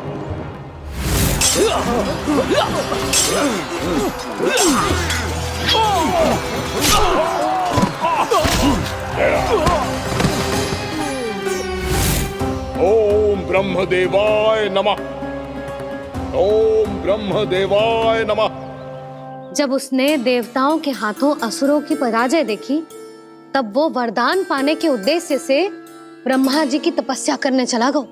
ओम ब्रह्मदेवाय नमः। ओम ब्रह्मदेवाय नमः। जब उसने देवताओं के हाथों असुरों की पराजय देखी, तब वो वरदान पाने के उद्देश्य से ब्रह्मा जी की तपस्या करने चला गया।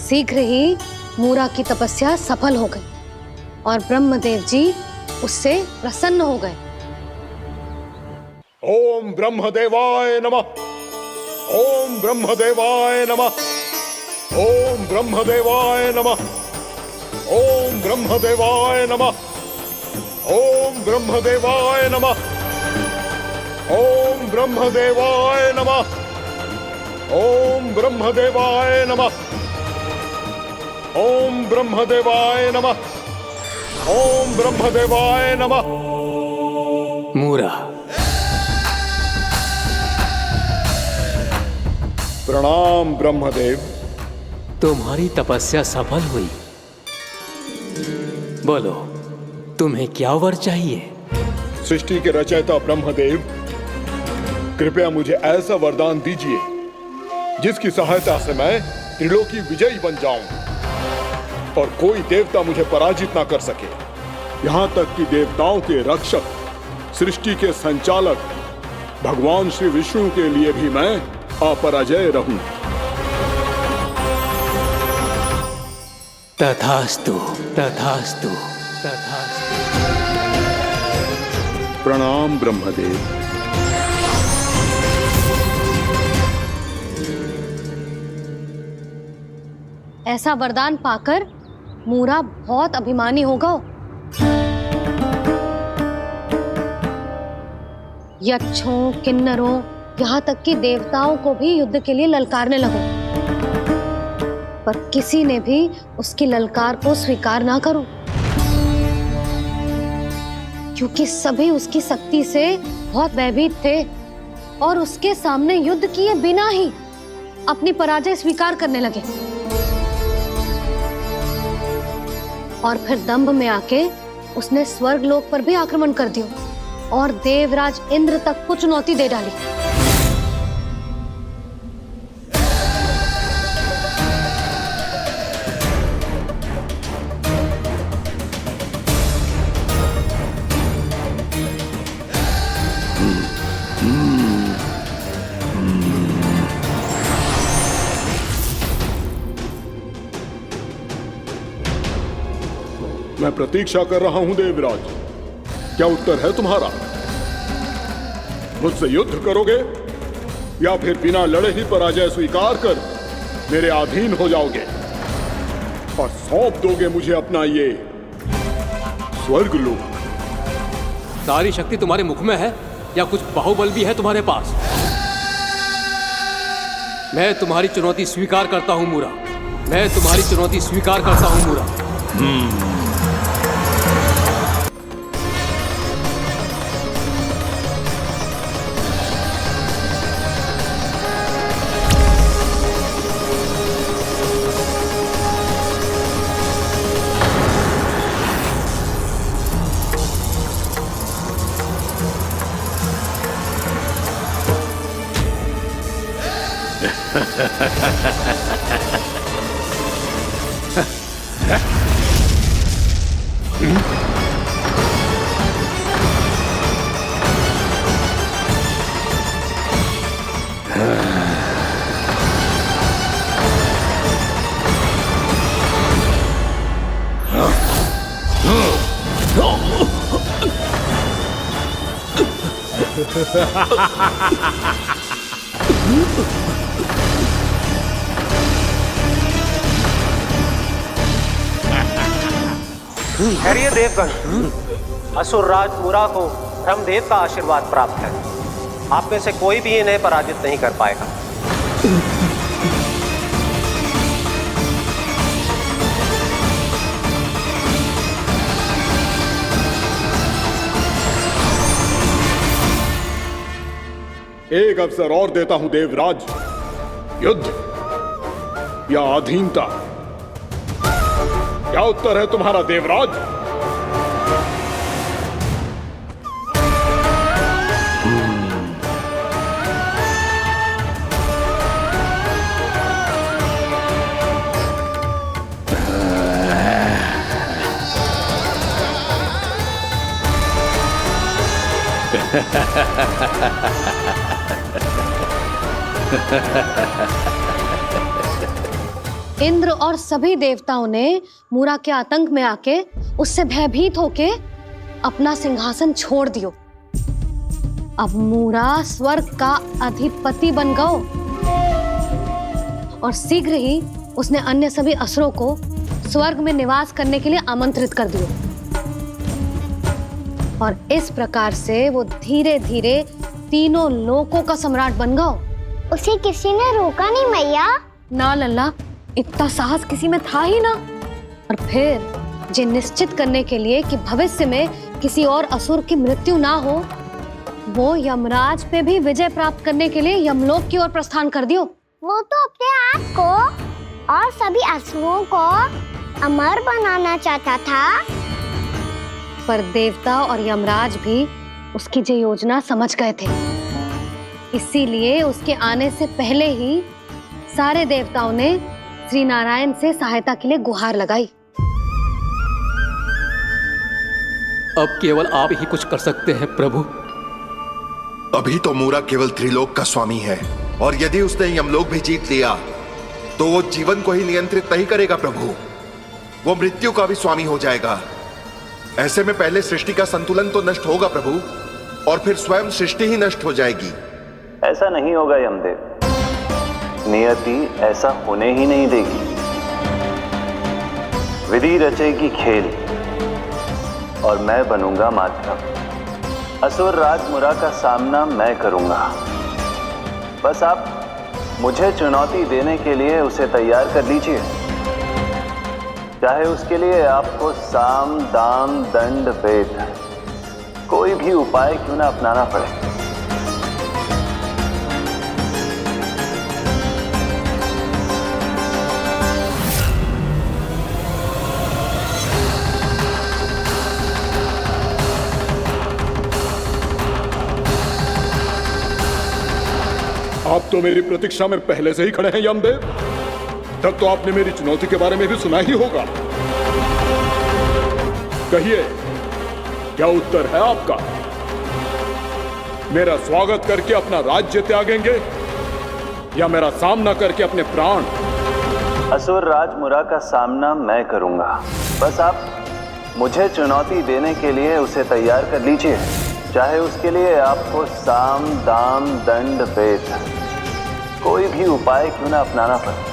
शीघ्र ही मूरा की तपस्या सफल हो गई और ब्रह्मदेव जी उससे प्रसन्न हो गए। ओम ब्रह्मदेवाय नमः। ओम ब्रह्मदेवाय नमः। ओम ब्रह्मदेवाय नमः। ओम ब्रह्मदेवाय नमः। ओम ब्रह्मदेवाय नमः। ओम ब्रह्मदेवाय नमः। ओम ब्रह्मदेवाय नमः। ओम ब्रह्मदेवाय नमः। ओम ब्रह्मदेवाय नमः। मूरा, प्रणाम ब्रह्मदेव। तुम्हारी तपस्या सफल हुई। बोलो, तुम्हें क्या वर चाहिए? सृष्टि के रचयिता ब्रह्मदेव, कृपया मुझे ऐसा वरदान दीजिए जिसकी सहायता से मैं त्रिलोकी विजयी बन जाऊं और कोई देवता मुझे पराजित ना कर सके। यहां तक कि देवताओं के रक्षक, सृष्टि के संचालक भगवान श्री विष्णु के लिए भी मैं अपराजय रहूं। तथास्तु, तथास्तु, तथास्तु। प्रणाम ब्रह्मदेव। ऐसा वरदान पाकर मूरा बहुत अभिमानी होगा। यक्षों, किन्नरों, यहाँ तक कि देवताओं को भी युद्ध के लिए ललकारने लगा, पर किसी ने भी उसकी ललकार को स्वीकार ना करो, क्योंकि सभी उसकी शक्ति से बहुत भयभीत थे और उसके सामने युद्ध किए बिना ही अपनी पराजय स्वीकार करने लगे। और फिर दंभ में आके उसने स्वर्ग लोक पर भी आक्रमण कर दिया और देवराज इंद्र तक को चुनौती दे डाली। मैं प्रतीक्षा कर रहा हूं देवराज, क्या उत्तर है तुम्हारा? मुझसे युद्ध करोगे या फिर बिना लड़े ही पराजय स्वीकार कर मेरे अधीन हो जाओगे और सौंप दोगे मुझे अपना ये स्वर्ग लोक? सारी शक्ति तुम्हारे मुख में है या कुछ बाहुबल भी है तुम्हारे पास? मैं तुम्हारी चुनौती स्वीकार करता हूं मूरा, मैं तुम्हारी चुनौती स्वीकार करता हूं मूरा। खैरिए देवगण, असुर राज मूरा को ब्रह्मदेव का आशीर्वाद प्राप्त है। आप में से कोई भी इन्हें पराजित नहीं कर पाएगा। एक अवसर और देता हूं देवराज, युद्ध या अधीनता, क्या उत्तर है तुम्हारा देवराज? इंद्र और सभी देवताओं ने मूरा के आतंक में आके उससे भयभीत होके अपना सिंहासन छोड़ दियो। अब मूरा स्वर्ग का अधिपति बन गयो और शीघ्र ही उसने अन्य सभी असुरों को स्वर्ग में निवास करने के लिए आमंत्रित कर दियो। और इस प्रकार से वो धीरे धीरे तीनों लोकों का सम्राट बन गयो। उसे किसी ने रोका नहीं मैया? ना लल्ला, इतना साहस किसी में था ही ना। और फिर जे निश्चित करने के लिए कि भविष्य में किसी और असुर की मृत्यु ना हो, वो यमराज पे भी विजय प्राप्त करने के लिए यमलोक की ओर प्रस्थान कर दियो। वो तो अपने आप को और सभी असुरों को अमर बनाना चाहता था। पर देवता और यमराज भी उसकी जो योजना समझ गए थे, इसीलिए उसके आने से पहले ही सारे देवताओं ने श्री नारायण से सहायता के लिए गुहार लगाई। अब केवल आप ही कुछ कर सकते हैं प्रभु। अभी तो मूरा केवल त्रिलोक का स्वामी है, और यदि उसने यमलोक भी जीत लिया तो वो जीवन को ही नियंत्रित नहीं करेगा प्रभु, वो मृत्यु का भी स्वामी हो जाएगा। ऐसे में पहले सृष्टि का संतुलन तो नष्ट होगा प्रभु, और फिर स्वयं सृष्टि ही नष्ट हो जाएगी। ऐसा नहीं होगा यमदेव, नियति ऐसा होने ही नहीं देगी। विधि रचेगी खेल और मैं बनूंगा माध्यम। असुर राज मुरा का सामना मैं करूंगा। बस आप मुझे चुनौती देने के लिए उसे तैयार कर लीजिए, चाहे उसके लिए आपको साम दाम दंड भेद कोई भी उपाय क्यों ना अपनाना पड़े। आप तो मेरी प्रतीक्षा में पहले से ही खड़े हैं यमदेव। तब तो आपने मेरी चुनौती के बारे में भी सुना ही होगा। कहिए, क्या उत्तर है आपका? मेरा स्वागत करके अपना राज्य त्यागेंगे या मेरा सामना करके अपने प्राण? असुर राज मुरा का सामना मैं करूंगा। बस आप मुझे चुनौती देने के लिए उसे तैयार कर लीजिए, चाहे उसके लिए आपको साम दाम दंड भेद कोई भी उपाय क्यों ना अपनाना पड़े।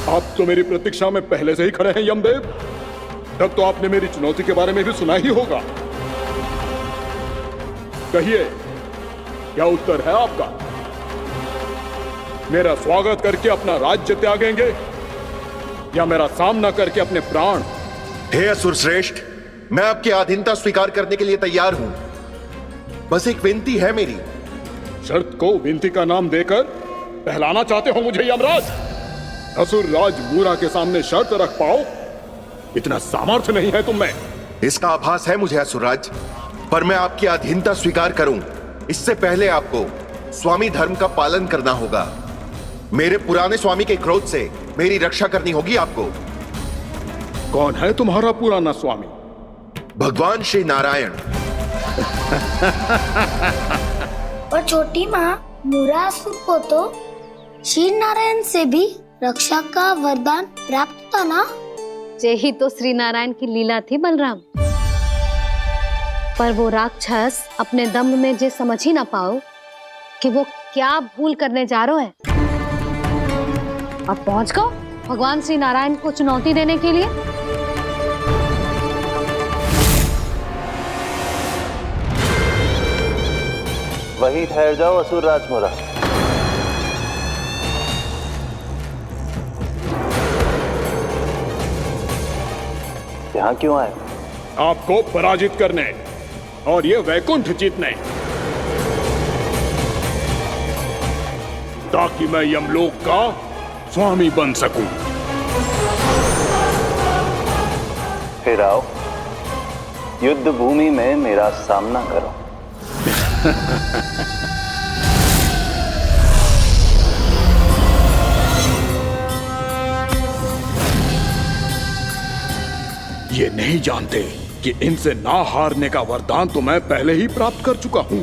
आप तो मेरी प्रतीक्षा में पहले से ही खड़े हैं यमदेव। तब तो आपने मेरी चुनौती के बारे में भी सुना ही होगा। कहिए, क्या उत्तर है आपका? मेरा स्वागत करके अपना राज्य त्यागेंगे या मेरा सामना करके अपने प्राण? हे असुर श्रेष्ठ, मैं आपकी अधीनता स्वीकार करने के लिए तैयार हूं। बस एक विनती है मेरी। शर्त को विनती का नाम देकर पहलाना चाहते हो मुझे यमराज? असुर राज मूरा के सामने शर्त रख पाओ, इतना सामर्थ्य नहीं है तुम में। इसका आभास है मुझे असुरराज, पर मैं आपकी अधीनता स्वीकार करूं इससे पहले आपको स्वामी धर्म का पालन करना होगा। मेरे पुराने स्वामी के क्रोध से मेरी रक्षा करनी होगी आपको। कौन है तुम्हारा पुराना स्वामी? भगवान श्री नारायण। और छोटी माँ मूरासुर को तो श्री नारायण से भी रक्षा का वरदान प्राप्त था ना? यही तो श्री नारायण की लीला थी बलराम। पर वो राक्षस अपने दम में जे समझ ही ना पाओ कि वो क्या भूल करने जा रहा है। अब पहुंच गो भगवान श्री नारायण को चुनौती देने के लिए। वही ठहर जाओ असुर राज मुरा। यहाँ क्यों आए? आपको पराजित करने और ये वैकुंठ जीतने, ताकि मैं यमलोक का स्वामी बन सकूं। फिर आओ, युद्ध भूमि में मेरा सामना करो। ये नहीं जानते कि इनसे ना हारने का वरदान तो मैं पहले ही प्राप्त कर चुका हूं,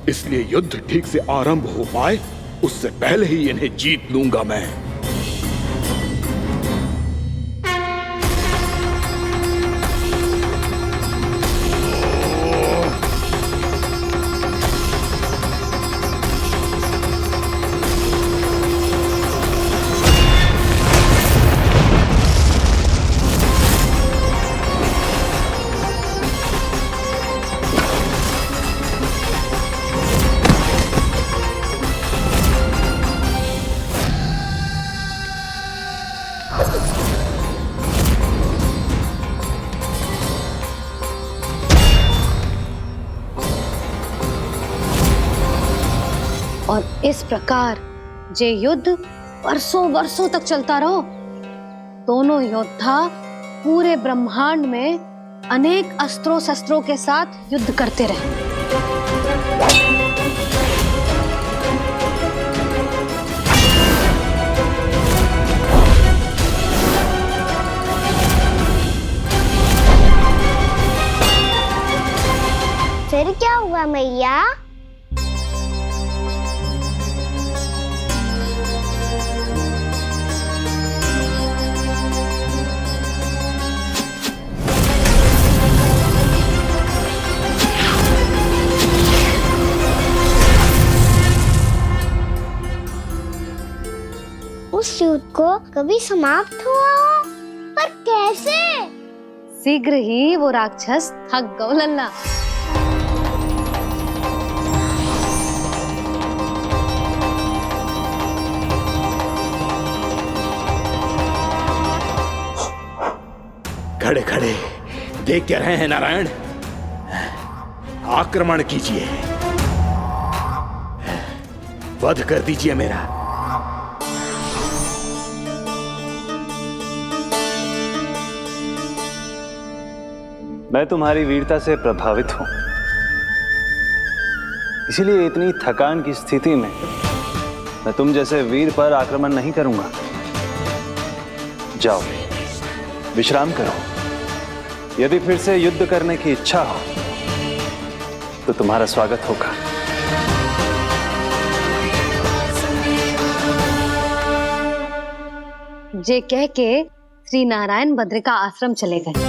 इसलिए युद्ध ठीक से आरंभ हो पाए उससे पहले ही इन्हें जीत लूंगा मैं। और इस प्रकार ये युद्ध वर्षों वर्षों तक चलता रहो। दोनों योद्धा पूरे ब्रह्मांड में अनेक अस्त्रों शस्त्रों के साथ युद्ध करते रहे। फिर क्या हुआ मैया? उस युद्ध को कभी समाप्त हुआ हो, पर कैसे? शीघ्र ही वो राक्षस थक गौ लल्ला। खड़े खड़े देख क्या रहे हैं नारायण? आक्रमण कीजिए, वध कर दीजिए मेरा। मैं तुम्हारी वीरता से प्रभावित हूं, इसीलिए इतनी थकान की स्थिति में मैं तुम जैसे वीर पर आक्रमण नहीं करूंगा। जाओ विश्राम करो। यदि फिर से युद्ध करने की इच्छा हो तो तुम्हारा स्वागत होगा। जे कह के श्री नारायण बद्रिका आश्रम चले गए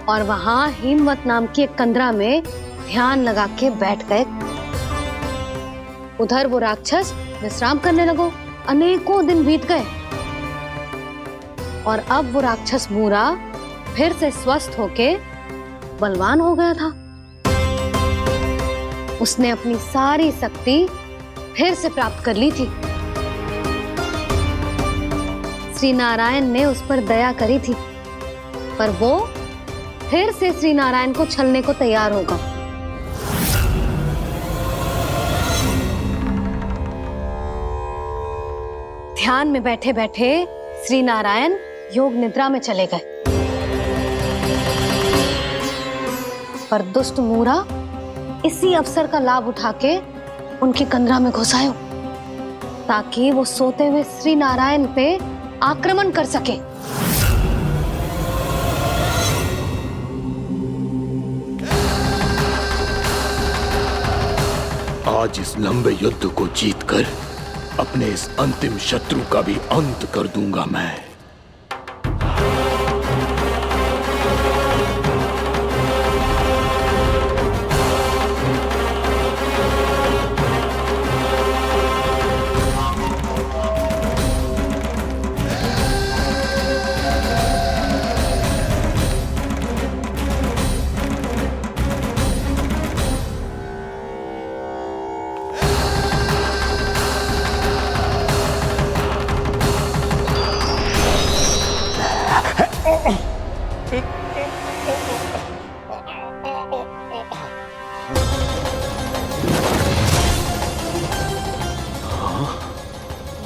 और वहां हिमवत नाम की एक कंदरा में ध्यान लगा के बैठ गए। उधर वो राक्षस विश्राम करने लगो। अनेकों दिन बीत गए और अब वो राक्षस मूरा फिर से स्वस्थ होके बलवान हो गया था। उसने अपनी सारी शक्ति फिर से प्राप्त कर ली थी। श्री नारायण ने उस पर दया करी थी, पर वो फिर से श्री नारायण को छलने को तैयार होगा। ध्यान में बैठे बैठे श्री नारायण योग निद्रा में चले गए, पर दुष्ट मूरा इसी अवसर का लाभ उठा के उनकी कंदरा में घुस आयो ताकि वो सोते हुए श्री नारायण पे आक्रमण कर सके। आज इस लंबे युद्ध को जीतकर अपने इस अंतिम शत्रु का भी अंत कर दूंगा मैं।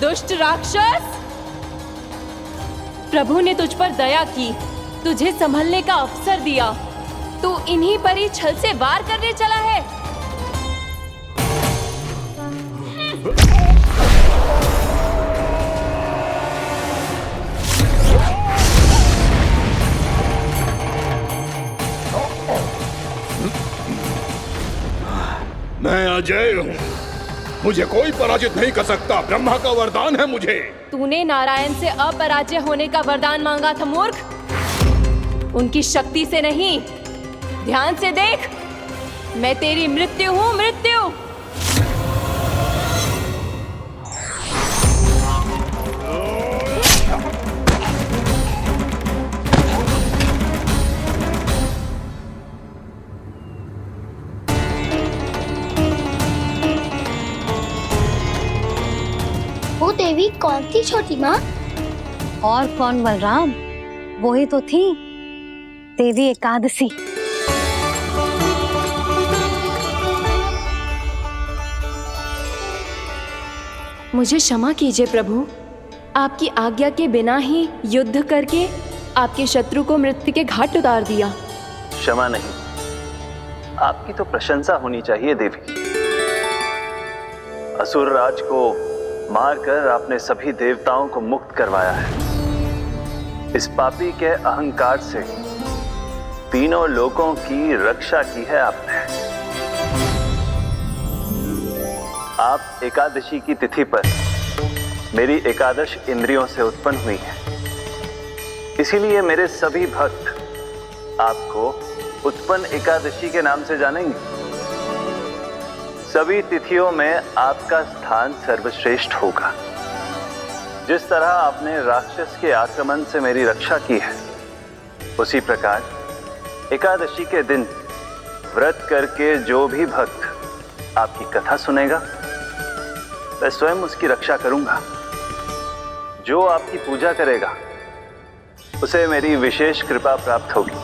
दुष्ट राक्षस, प्रभु ने तुझ पर दया की, तुझे संभलने का अवसर दिया। तू इन्हीं पर ही छल से वार करने चला है। मैं अजय हूँ, मुझे कोई पराजित नहीं कर सकता। ब्रह्मा का वरदान है मुझे। तूने नारायण से अपराजय होने का वरदान मांगा था मूर्ख, उनकी शक्ति से नहीं। ध्यान से देख, मैं तेरी मृत्यु हूँ, मृत्यु। वो देवी कौन थी छोटी माँ? और कौन बलराम, वो ही तो थी देवी एकादशी। मुझे क्षमा कीजिए प्रभु, आपकी आज्ञा के बिना ही युद्ध करके आपके शत्रु को मृत्यु के घाट उतार दिया। क्षमा नहीं, आपकी तो प्रशंसा होनी चाहिए देवी। असुर राज को मारकर आपने सभी देवताओं को मुक्त करवाया है। इस पापी के अहंकार से तीनों लोकों की रक्षा की है आपने। आप एकादशी की तिथि पर मेरी एकादश इंद्रियों से उत्पन्न हुई हैं। इसीलिए मेरे सभी भक्त आपको उत्पन्न एकादशी के नाम से जानेंगे। सभी तिथियों में आपका स्थान सर्वश्रेष्ठ होगा। जिस तरह आपने राक्षस के आक्रमण से मेरी रक्षा की है, उसी प्रकार एकादशी के दिन व्रत करके जो भी भक्त आपकी कथा सुनेगा, मैं स्वयं उसकी रक्षा करूंगा। जो आपकी पूजा करेगा उसे मेरी विशेष कृपा प्राप्त होगी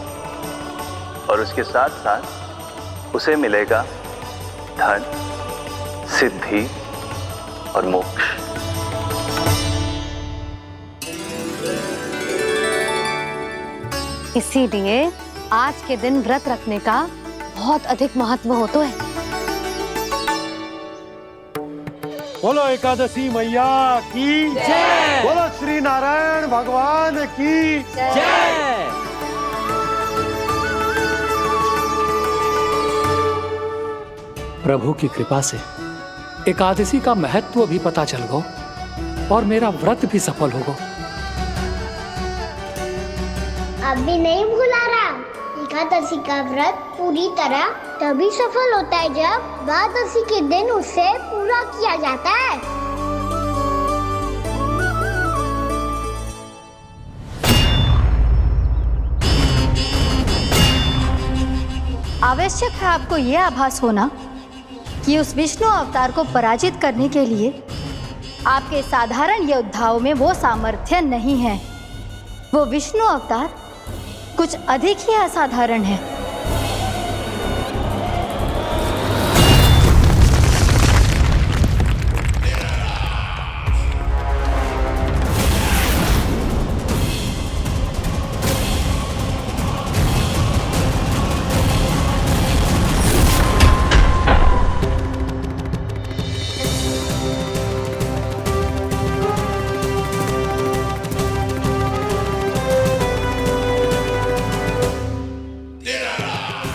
और उसके साथ साथ उसे मिलेगा धन, सिद्धि और मोक्ष। इसीलिए आज के दिन व्रत रखने का बहुत अधिक महत्व होता है। बोलो एकादशी मैया की जय। बोलो श्री नारायण भगवान की जय। प्रभु की कृपा से एकादशी का महत्व भी पता चल गो और मेरा व्रत भी सफल हो गो। अभी नहीं भूला राम, एकादशी का व्रत पूरी तरह तभी सफल होता है जब द्वादशी के दिन उसे पूरा किया जाता है। आवश्यक है आपको यह आभास होना कि उस विष्णु अवतार को पराजित करने के लिए आपके साधारण योद्धाओं में वो सामर्थ्य नहीं है। वो विष्णु अवतार कुछ अधिक ही असाधारण है।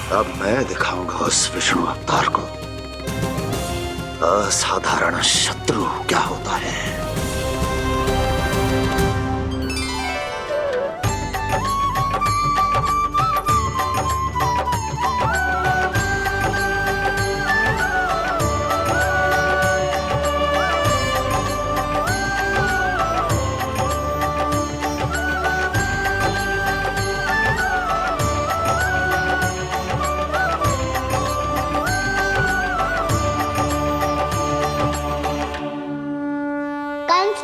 अब मैं दिखाऊंगा उस विष्णु अवतार को असाधारण शत्रु क्या होता है।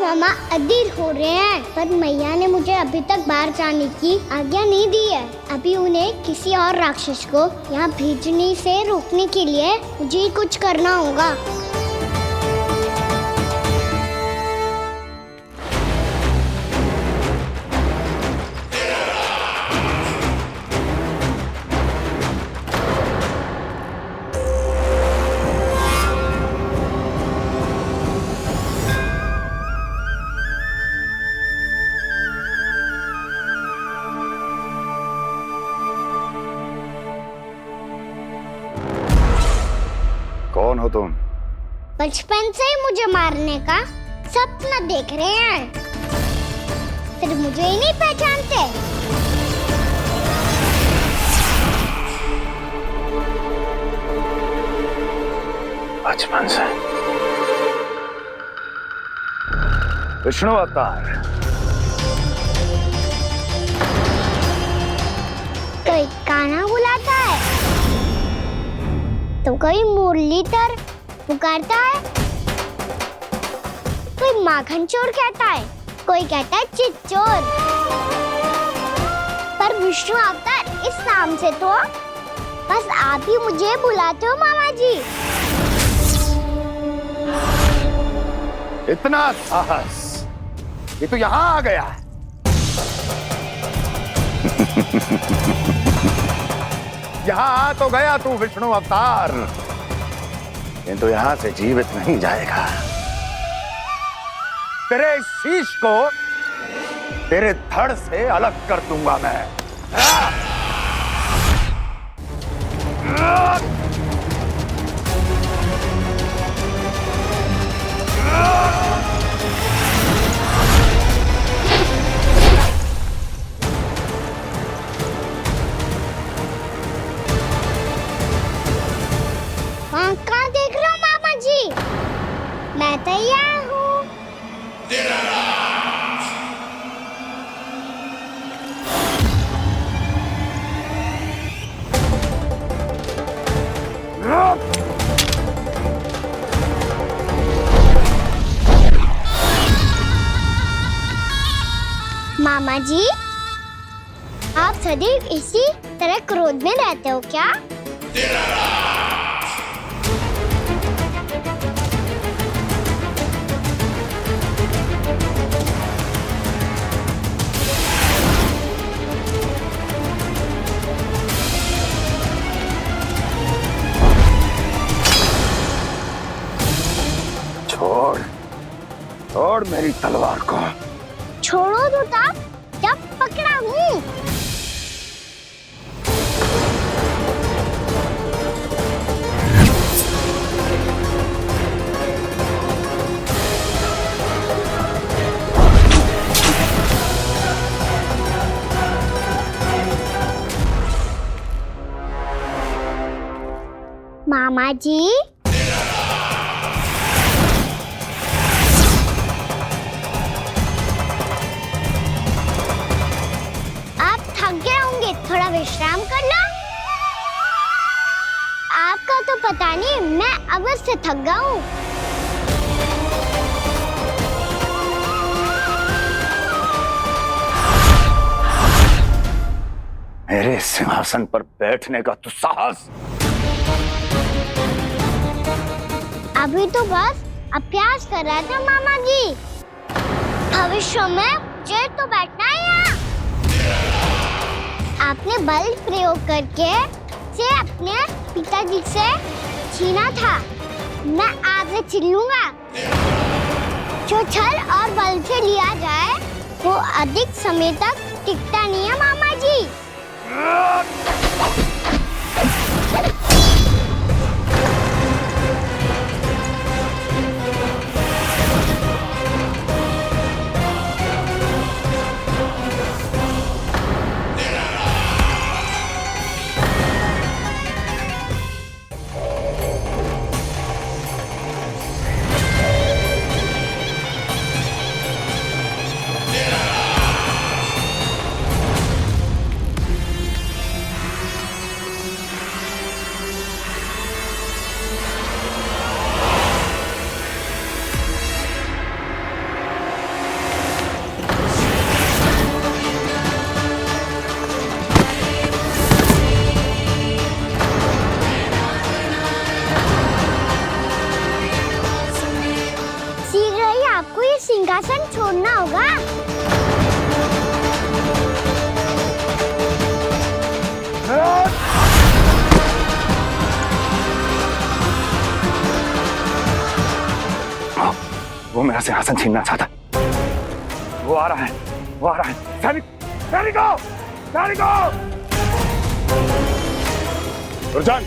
मामा अधीर हो रहे हैं, पर मैया ने मुझे अभी तक बाहर जाने की आज्ञा नहीं दी है। अभी उन्हें किसी और राक्षस को यहाँ भेजने से रोकने के लिए मुझे ही कुछ करना होगा। कौन हो तुम? बचपन से ही मुझे मारने का सपना देख रहे हैं, सिर्फ मुझे ही नहीं पहचानते। बचपन से विष्णु अवतार। कोई कान्हा बुलाता है तो कोई मुरलीधर पुकारता है, कोई माखन चोर कहता है, कोई कहता है चिच्चोर। पर विष्णु अवतार इस नाम से तो बस आप ही मुझे बुलाते हो मामा जी। इतना साहस कि तू यहां आ गया है। यहां आ तो गया तू विष्णु अवतार, किंतु यहां से जीवित नहीं जाएगा। तेरे शीश को तेरे धड़ से अलग कर दूंगा मैं। कहाँ देख रहे हो मामा जी? मैं तैयार हूँ। मामा जी, आप सदैव इसी तरह क्रोध में रहते हो क्या? छोड़ छोड़ मेरी तलवार को। छोड़ो तो तब जब पकड़ा हूँ। मामा जी, थोड़ा विश्राम कर लो। आपका तो पता नहीं, मैं अवश्य थक गया हूँ। मेरे सिंहासन पर बैठने का तू साहस? अभी तो बस अभ्यास कर रहा था मामा जी। भविष्य में मुझे तो बैठना है यहाँ। आपने बल प्रयोग करके से अपने पिताजी से छीना था। मैं आपसे छीन लूंगा। जो छल और बल से लिया जाए वो अधिक समय तक टिकता नहीं है मामा जी। सिंहासन छोड़ना होगा। वो मेरा सिंहासन छीनना चाहता। वो आ रहा है, वो आ रहा है। सैनिकों! दुर्जन,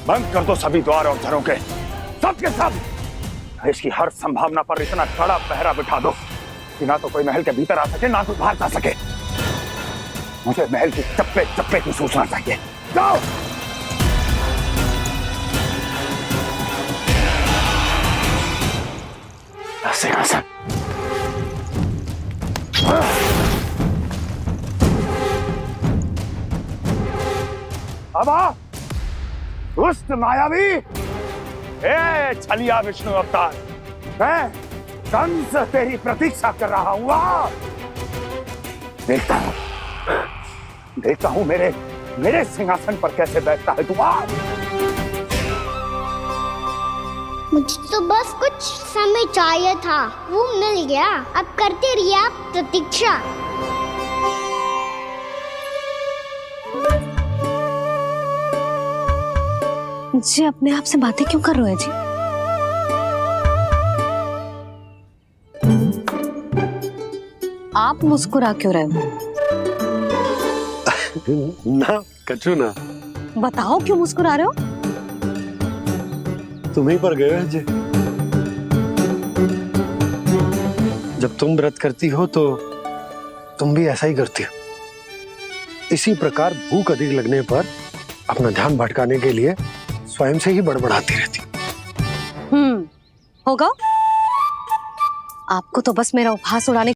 बंद कर दो सभी द्वार और झरों के, सब के सब। इसकी हर संभावना पर इतना कड़ा पहरा बिठा दो कि ना तो कोई महल के भीतर आ सके, ना तो बाहर जा सके। मुझे महल की चप्पे चप्पे की सूचना चाहिए। जाओ। सिंहासन। अब आ, दुष्ट मायावी, ए छलिया विष्णु अवतार, मैं कंस तेरी प्रतीक्षा कर रहा हूँ। देखता हूँ मेरे सिंहासन पर कैसे बैठता है तू। मुझे तो बस कुछ समय चाहिए था, वो मिल गया। अब करते रहिए आप प्रतीक्षा। जी अपने आप से बातें क्यों कर रहे हैं जी? आप मुस्कुरा क्यों रहे हो? ना कचू ना, बताओ क्यों मुस्कुरा रहे हो? तुम्हीं पर गए हैं जी। जब तुम व्रत करती हो तो तुम भी ऐसा ही करती हो। इसी प्रकार भूख अधिक लगने पर अपना ध्यान भटकाने के लिए स्वयं से ही बड़बड़ाती रहती। होगा। आपको तो बस मेरा उपहास उड़ाने